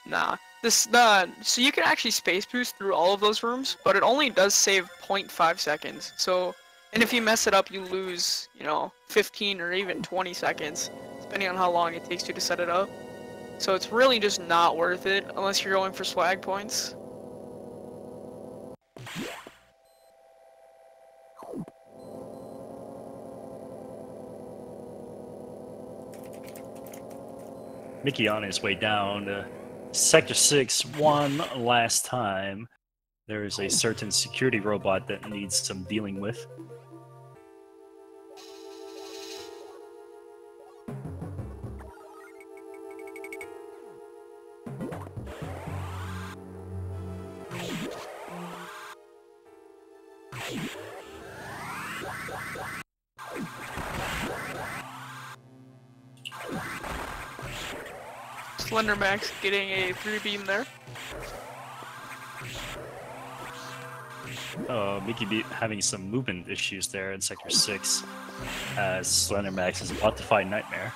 Nah. So you can actually space boost through all of those rooms, but it only does save 0.5 seconds. So, and if you mess it up, you lose, 15 or even 20 seconds, depending on how long it takes you to set it up. So it's really just not worth it unless you're going for swag points. Mickey on his way down to Sector 6 one last time. There is a certain security robot that needs some dealing with. slenderMax getting a 3-beam there. Mickey having some movement issues there in Sector 6 as slenderMax is about to fight Nightmare.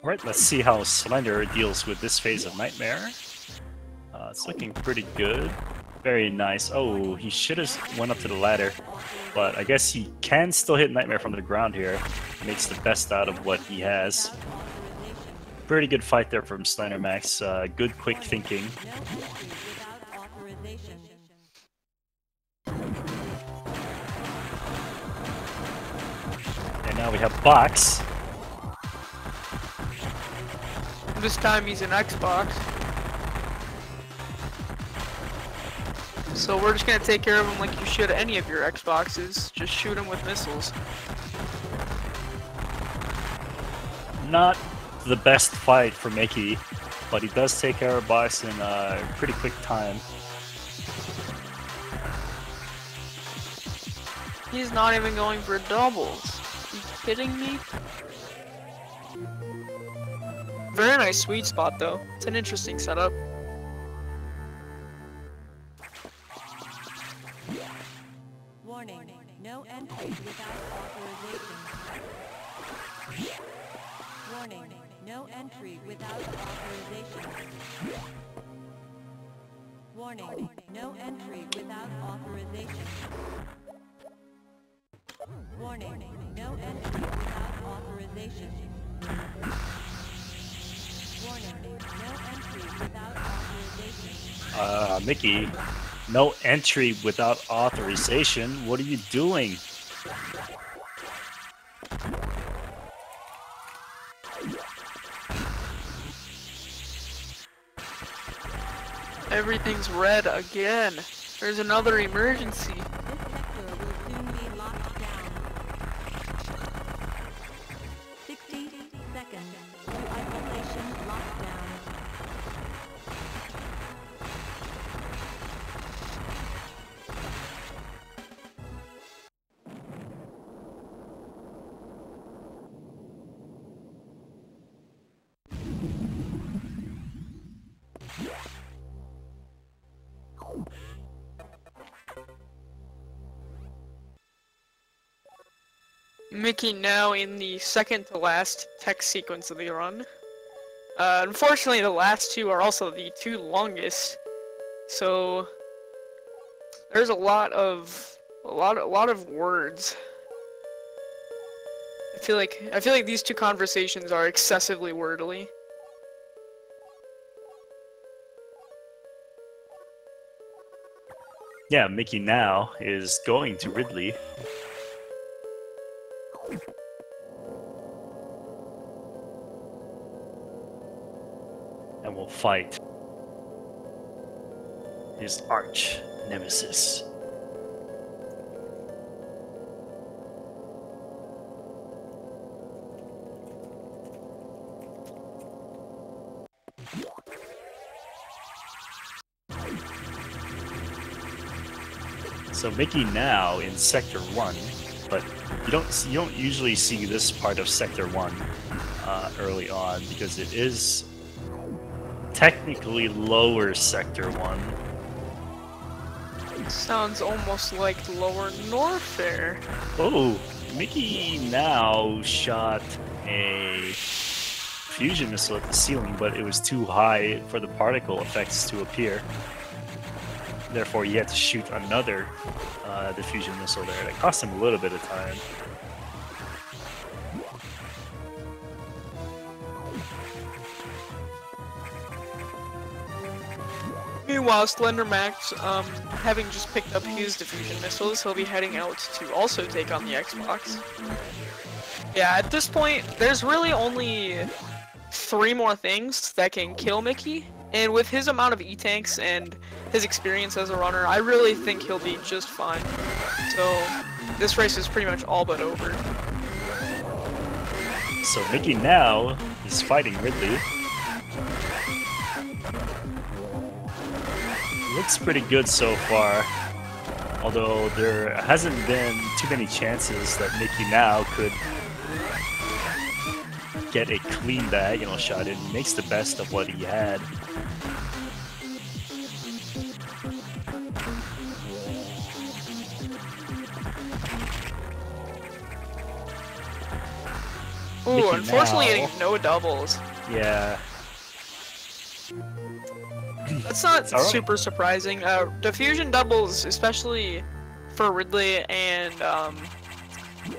Alright, let's see how Slender deals with this phase of Nightmare. It's looking pretty good. Very nice. Oh, he should have went up to the ladder, but I guess he can still hit Nightmare from the ground here. Makes the best out of what he has. Pretty good fight there from slenderMax. Good quick thinking. And now we have Box. This time he's an Xbox. So we're just gonna take care of him like you should any of your Xboxes. Just shoot him with missiles. Not the best fight for Mickey, but he does take care of Box in a pretty quick time. He's not even going for doubles. Are you kidding me? Very nice sweet spot though. It's an interesting setup. without authorization. Warning, no entry without authorization. Warning, no entry without authorization. Warning, no entry without authorization. Warning, no entry without authorization. Mickey, no entry without authorization. What are you doing? Everything's red again. There's another emergency. This sector will soon be locked down. 60 seconds to isolation lockdown. Mickey now in the second to last tech sequence of the run. Unfortunately, the last two are also the two longest, so there's a lot of words. I feel like these two conversations are excessively wordly. Yeah, Mickey now is going to Ridley. And will fight his arch nemesis. So Mickey now in Sector 1, but you don't usually see this part of Sector 1 early on because it is technically lower Sector 1. Sounds almost like Lower Norfair. Oh, Mickey now shot a fusion missile at the ceiling, but it was too high for the particle effects to appear. Therefore, he had to shoot another diffusion missile there. That cost him a little bit of time. Meanwhile, slenderMax, having just picked up his diffusion missiles, he'll be heading out to also take on the Xbox. Yeah, at this point, there's really only 3 more things that can kill Mickey, and with his amount of E-tanks and his experience as a runner, I really think he'll be just fine. So, this race is pretty much all but over. So Mickey now is fighting Ridley. Looks pretty good so far, although there hasn't been too many chances that Mickey now could get a clean diagonal shot in. He makes the best of what he had. Ooh, Mickey unfortunately now, getting no doubles. yeah. That's not Alright. super surprising. Diffusion doubles, especially for Ridley and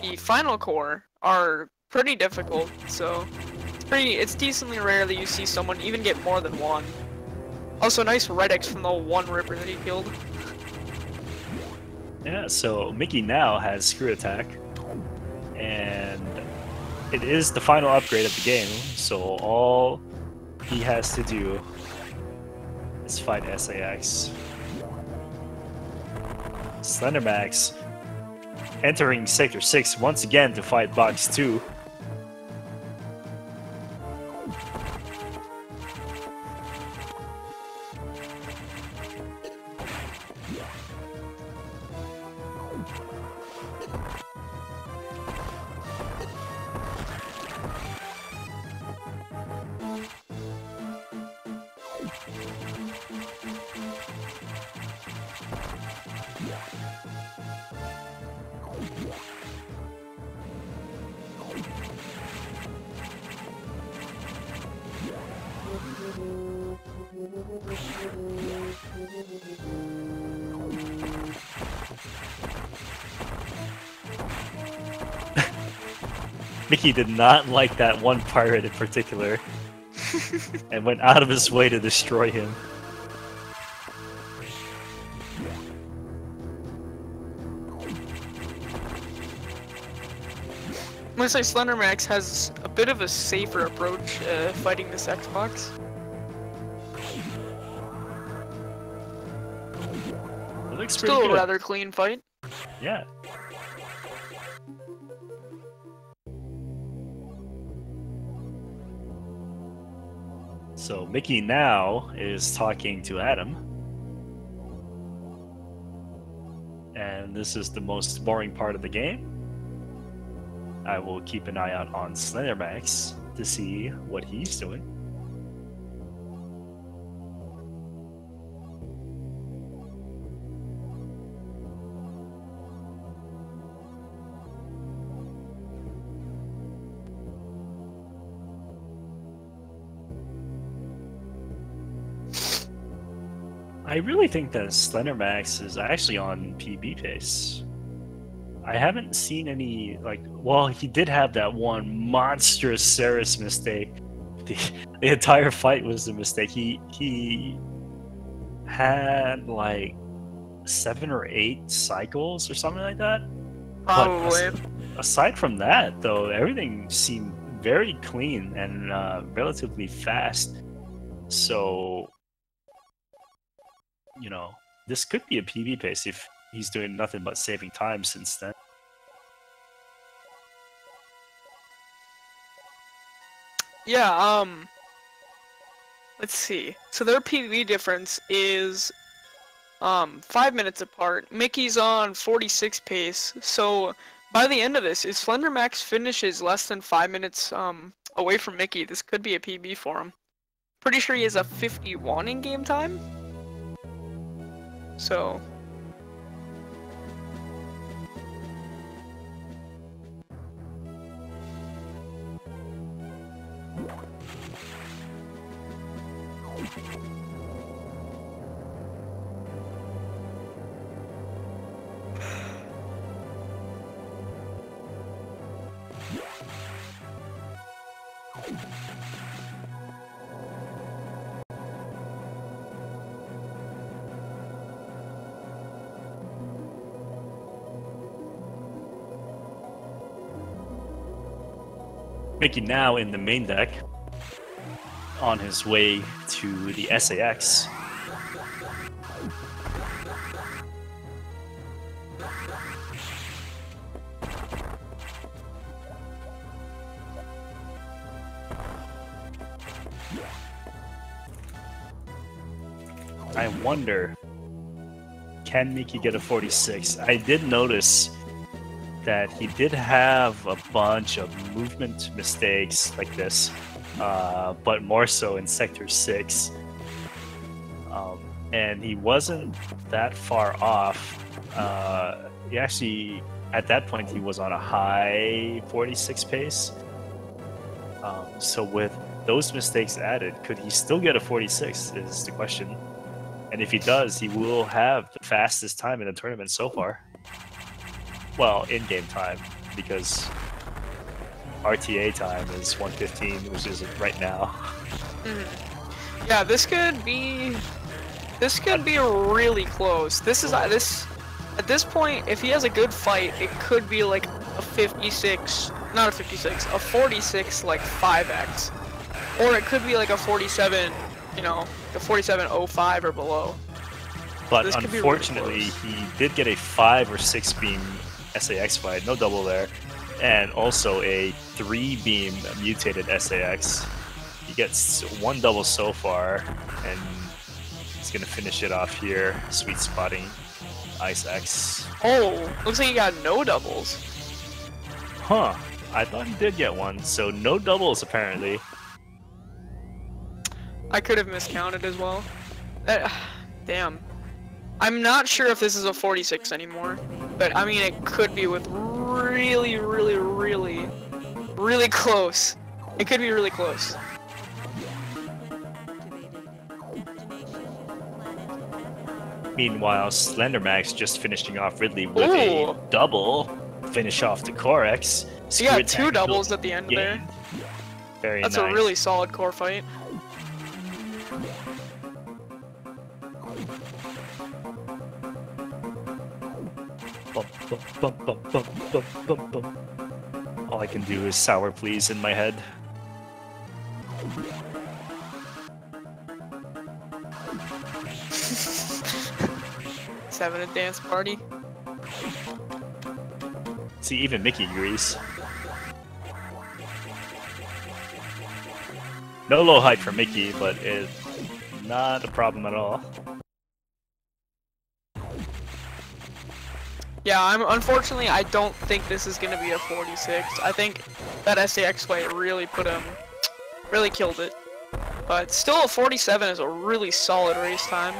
the final core, are pretty difficult. So it's decently rare that you see someone even get more than one. Also, nice red X from the one Ripper that he killed. Yeah, so Mickey now has Screw Attack, and it is the final upgrade of the game, so all he has to do is fight SAX. slenderMax entering Sector 6 once again to fight Box 2. Mickey did not like that one pirate in particular, and went out of his way to destroy him. I'm gonna say slenderMax has a bit of a safer approach fighting this Xbox. It looks Still pretty a good. rather clean fight. Yeah. So Mickeynow is talking to Adam. And this is the most boring part of the game. I will keep an eye out on slenderMax to see what he's doing. I really think that slenderMax is actually on PB pace. I haven't seen any, like, well, he did have that one monstrous Ceres mistake. The entire fight was a mistake. He had like 7 or 8 cycles or something like that. Probably. But aside from that, though, everything seemed very clean and relatively fast. So, you know, this could be a PB pace if he's doing nothing but saving time since then. Yeah, let's see. So their PV difference is 5 minutes apart. Mickey's on 46 pace. So by the end of this, if slenderMax finishes less than 5 minutes away from Mickey, this could be a PB for him. Pretty sure he has a 51 in game time. So Mickeynow in the main deck, on his way to the SAX. I wonder, can Mickey get a 46? I did notice that he did have a bunch of movement mistakes like this, but more so in Sector 6. And he wasn't that far off. He actually, at that point, he was on a high 46 pace. So with those mistakes added, could he still get a 46 is the question. And if he does, he will have the fastest time in the tournament so far. Well, in-game time, because RTA time is 1:15, which is right now. yeah, this could be really close. This is at this point, if he has a good fight, it could be like a 56, not a 56, a 46 like 5x, or it could be like a 47, you know, the 47.05 or below. But unfortunately, he did get a 5 or 6 beam SAX fight, no double there, and also a 3 beam mutated SAX. He gets 1 double so far, and he's gonna finish it off here, sweet spotting Ice X. Oh, looks like he got no doubles. Huh, I thought he did get 1, so no doubles apparently. I could have miscounted as well. Damn. I'm not sure if this is a 46 anymore, but I mean it could be with really really close. It could be really close. Meanwhile, slenderMax just finishing off Ridley with a double finish off the Corex. He got 2 doubles at the end there. Very That's nice. a really solid core fight. All I can do is sour please in my head. He's having a dance party. See, even Mickey agrees. No low height for Mickey, but it's not a problem at all. Yeah, unfortunately, I don't think this is gonna be a 46. I think that SAX fight really really killed it. But still, a 47 is a really solid race time.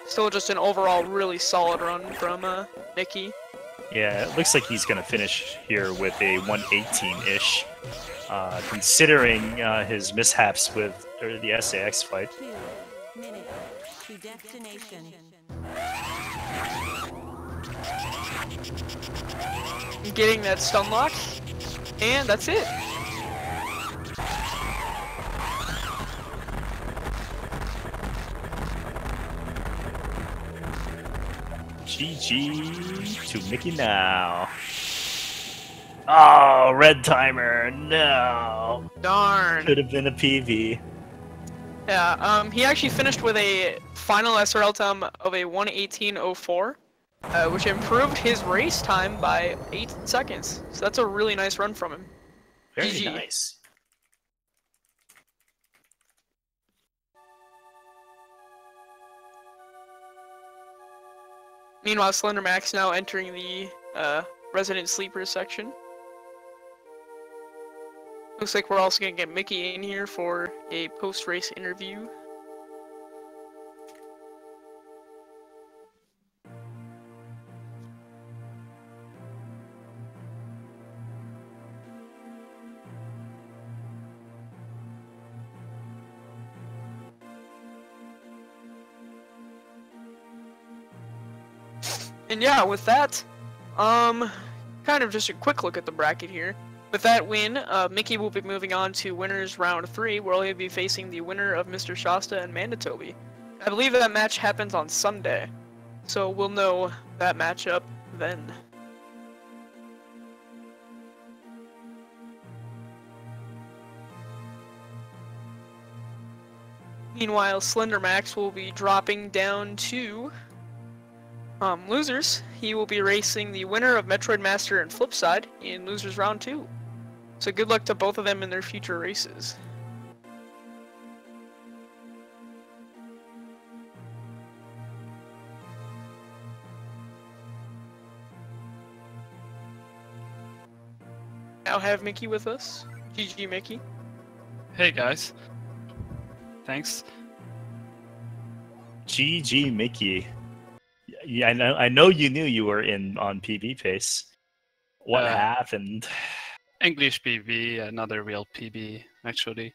Still just an overall really solid run from Mickey. Yeah, it looks like he's gonna finish here with a 118-ish, considering his mishaps with the SAX fight. 2 minutes to destination. Getting that stun lock, and that's it. GG to Mickeynow. Oh, red timer, no. Darn. Could have been a PV. Yeah, he actually finished with a final SRL time of a 1:18.04, which improved his race time by 8 seconds. So that's a really nice run from him. Very GG. nice. Meanwhile, slenderMax now entering the Resident Sleeper section. Looks like we're also gonna get Mickey in here for a post-race interview. And yeah, with that, kind of just a quick look at the bracket here. With that win, Mickey will be moving on to winners round 3, where he'll be facing the winner of Mr. Shasta and Manitobi. I believe that match happens on Sunday, so we'll know that matchup then. Meanwhile, slenderMax will be dropping down to losers. He will be racing the winner of Metroid Master and Flipside in losers round 2. So good luck to both of them in their future races. Now have Mickey with us. GG Mickey. Hey guys. Thanks. GG Mickey. Yeah, I know you knew you were in on PB pace. What happened? English PB, another real PB, actually.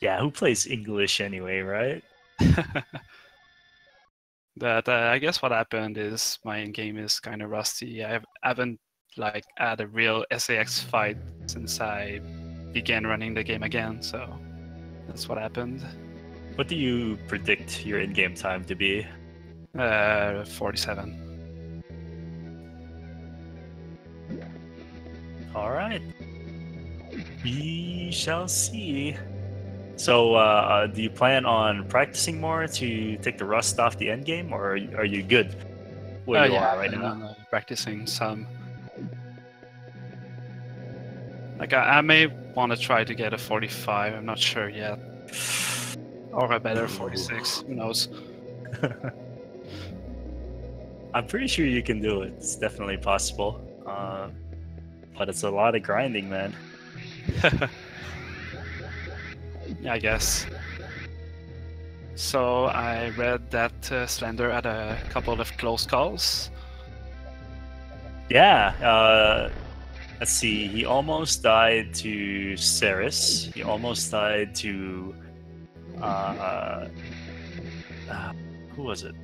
Yeah, who plays English anyway, right? That I guess what happened is my in-game is kind of rusty. I haven't like had a real SAX fight since I began running the game again, so that's what happened. What do you predict your in-game time to be? 47. All right. We shall see. So, do you plan on practicing more to take the rust off the end game, or are you good where you are right now? I'm practicing some. Like I may want to try to get a 45. I'm not sure yet, or a better 46. Who knows? I'm pretty sure you can do it. It's definitely possible. But it's a lot of grinding, man. Yeah, I guess. So I read that Slender had a couple of close calls. Yeah. Let's see. He almost died to Ceres. He almost died to. Who was it?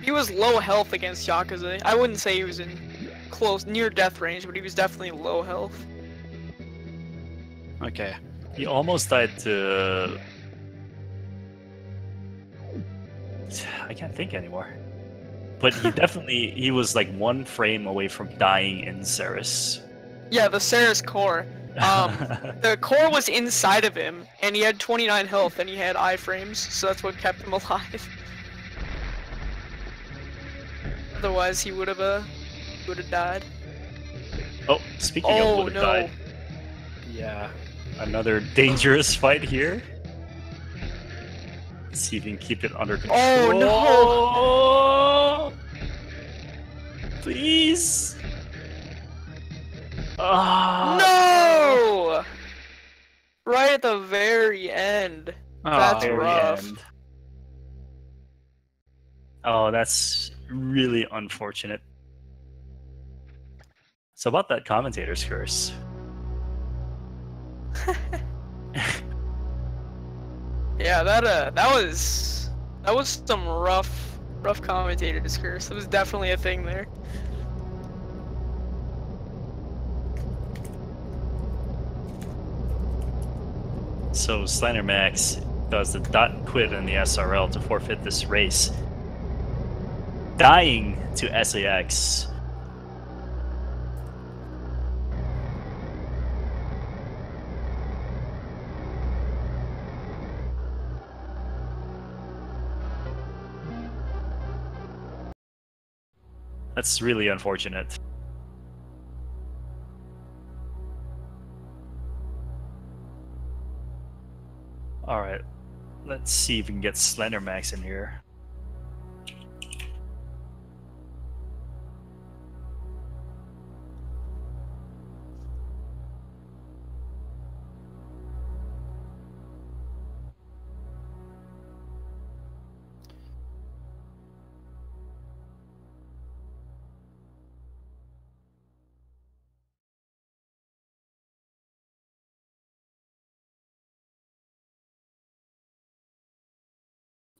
He was low health against Yakuza. I wouldn't say he was in close, near death range, but he was definitely low health. Okay. He almost died to. I can't think anymore. But he was like one frame away from dying in Ceres. Yeah, the Ceres core. The core was inside of him, and he had 29 health, and he had iframes, so that's what kept him alive. Otherwise, he would have died. Oh, speaking of would have died. Yeah. Another dangerous fight here. Let's see if we can keep it under control. Oh no! Please. No! Right at the very end. That's Very rough. end. Oh, that's really unfortunate. So about that commentator's curse. Yeah, that was some rough commentator's curse. It was definitely a thing there. So slenderMax does the dot quit in the SRL to forfeit this race, dying to SAX. That's really unfortunate. Alright, let's see if we can get slenderMax in here.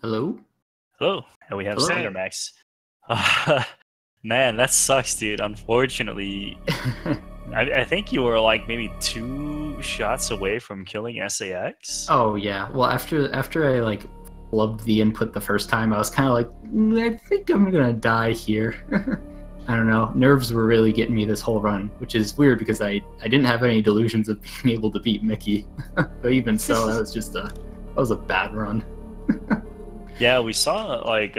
Hello? Hello, and we have Hello. slenderMax. Man, that sucks, dude. Unfortunately, I think you were like maybe 2 shots away from killing SAX. Oh yeah. Well, after I like flubbed the input the first time, I was kind of like, I think I'm gonna die here. I don't know. Nerves were really getting me this whole run, which is weird because I didn't have any delusions of being able to beat Mickey. But even so, that was a bad run. Yeah, we saw like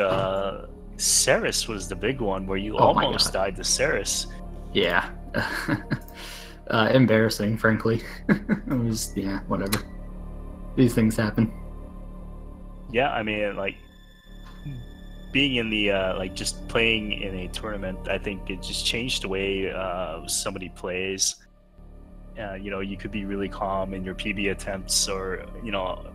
Ceres was the big one where you Oh my almost God. died to Ceres. Yeah. Embarrassing, frankly. It was, yeah, whatever. These things happen. Yeah, I mean, like being in the like just playing in a tournament, I think it just changed the way somebody plays. You know, you could be really calm in your PB attempts, or you know,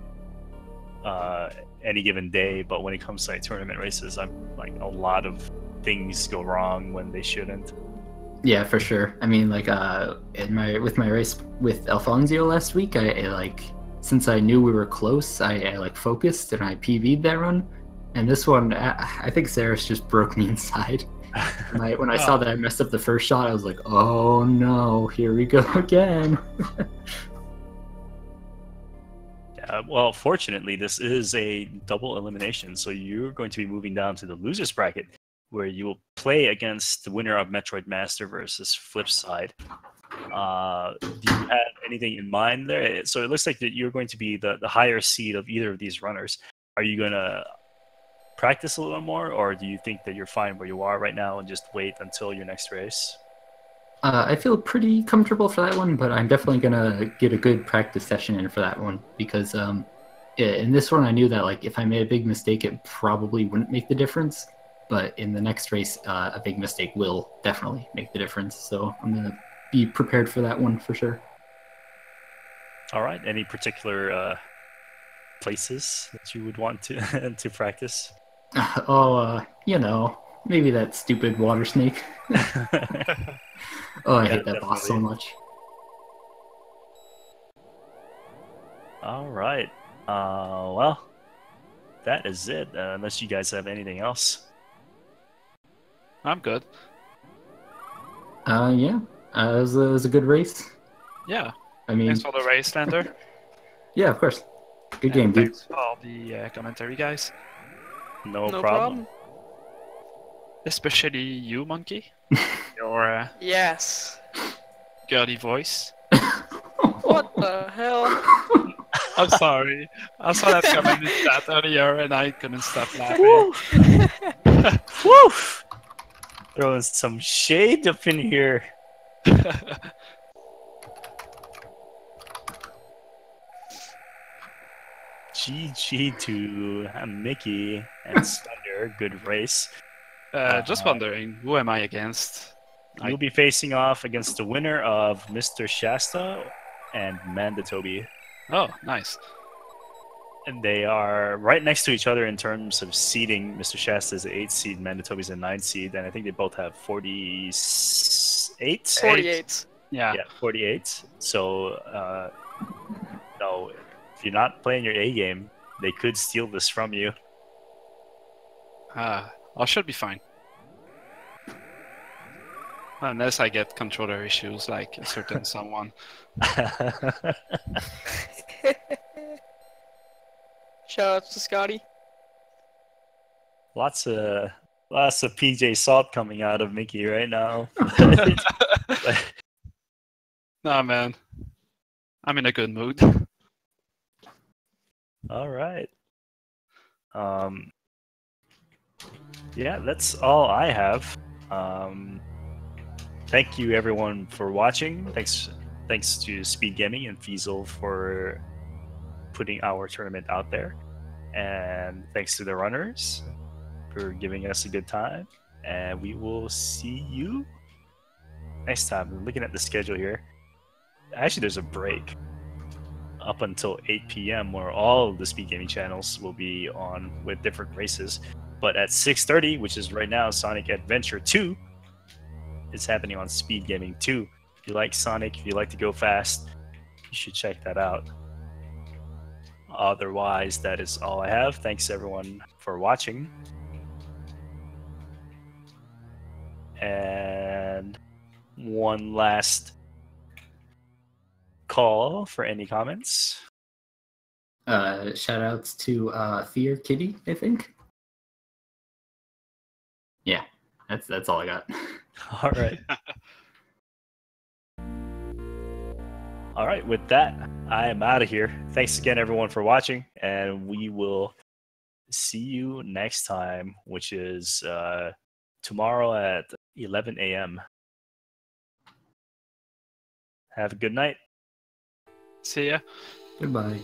any given day. But when it comes to like tournament races, I'm like a lot of things go wrong when they shouldn't. Yeah, for sure. I mean, like, with my race with Alfonso last week, I like, since I knew we were close, I like focused and I PB'd that run. And this one, I think Ceres just broke me inside. When I saw that I messed up the first shot, I was like, oh no, here we go again. Well, fortunately, this is a double elimination, so you're going to be moving down to the losers bracket, where you will play against the winner of Metroid Master versus Flipside. Do you have anything in mind there? So it looks like that you're going to be the higher seed of either of these runners. Are you going to practice a little more, or do you think that you're fine where you are right now and just wait until your next race? I feel pretty comfortable for that one, but I'm definitely gonna get a good practice session in for that one because in this one I knew that like if I made a big mistake, it probably wouldn't make the difference. But in the next race, a big mistake will definitely make the difference. So I'm gonna be prepared for that one for sure. All right. Any particular places that you would want to to practice? Oh, you know, Maybe that stupid water snake. Oh, I Yeah, hate that boss so definitely. much. All right. Well, that is it. Unless you guys have anything else. I'm good. Yeah. It was a good race. Yeah. I mean, Thanks for the race, Lander. yeah, of course. Good And game, dude. thanks for the commentary, guys. No No problem. problem. Especially you, Monkey. Your Yes. girly voice. What the hell? I'm sorry. I saw that comment in chat earlier and I couldn't stop laughing. Woo! Woo! Throwing some shade up in here. GG to Mickey and Slender. Good race. Just wondering, who am I against? You'll be facing off against the winner of Mr. Shasta and Mandatobi. Oh, nice. And they are right next to each other in terms of seeding. Mr. Shasta is an 8 seed, Mandatobi's a 9 seed, and I think they both have 48? 48. Yeah. Yeah, 48. So, no, if you're not playing your A game, they could steal this from you. I should be fine. Unless I get controller issues like a certain someone. Shoutouts to Scotty. Lots of PJ Salt coming out of Mickey right now. Nah, man. I'm in a good mood. All right. Yeah, that's all I have. Thank you everyone for watching. Thanks to Speed Gaming and Fiesel for putting our tournament out there. And thanks to the runners for giving us a good time. And we will see you next time. I'm looking at the schedule here. Actually, there's a break up until 8 p.m. where all the Speed Gaming channels will be on with different races. But at 6:30, which is right now, Sonic Adventure 2 is happening on Speed Gaming 2. If you like Sonic, if you like to go fast, you should check that out. Otherwise, that is all I have. Thanks everyone for watching. And one last call for any comments. Shout outs to Fear Kitty, I think. Yeah, that's all I got. All right. All right, with that, I am out of here. Thanks again, everyone, for watching, and we will see you next time, which is tomorrow at 11 a.m. Have a good night. See ya. Goodbye.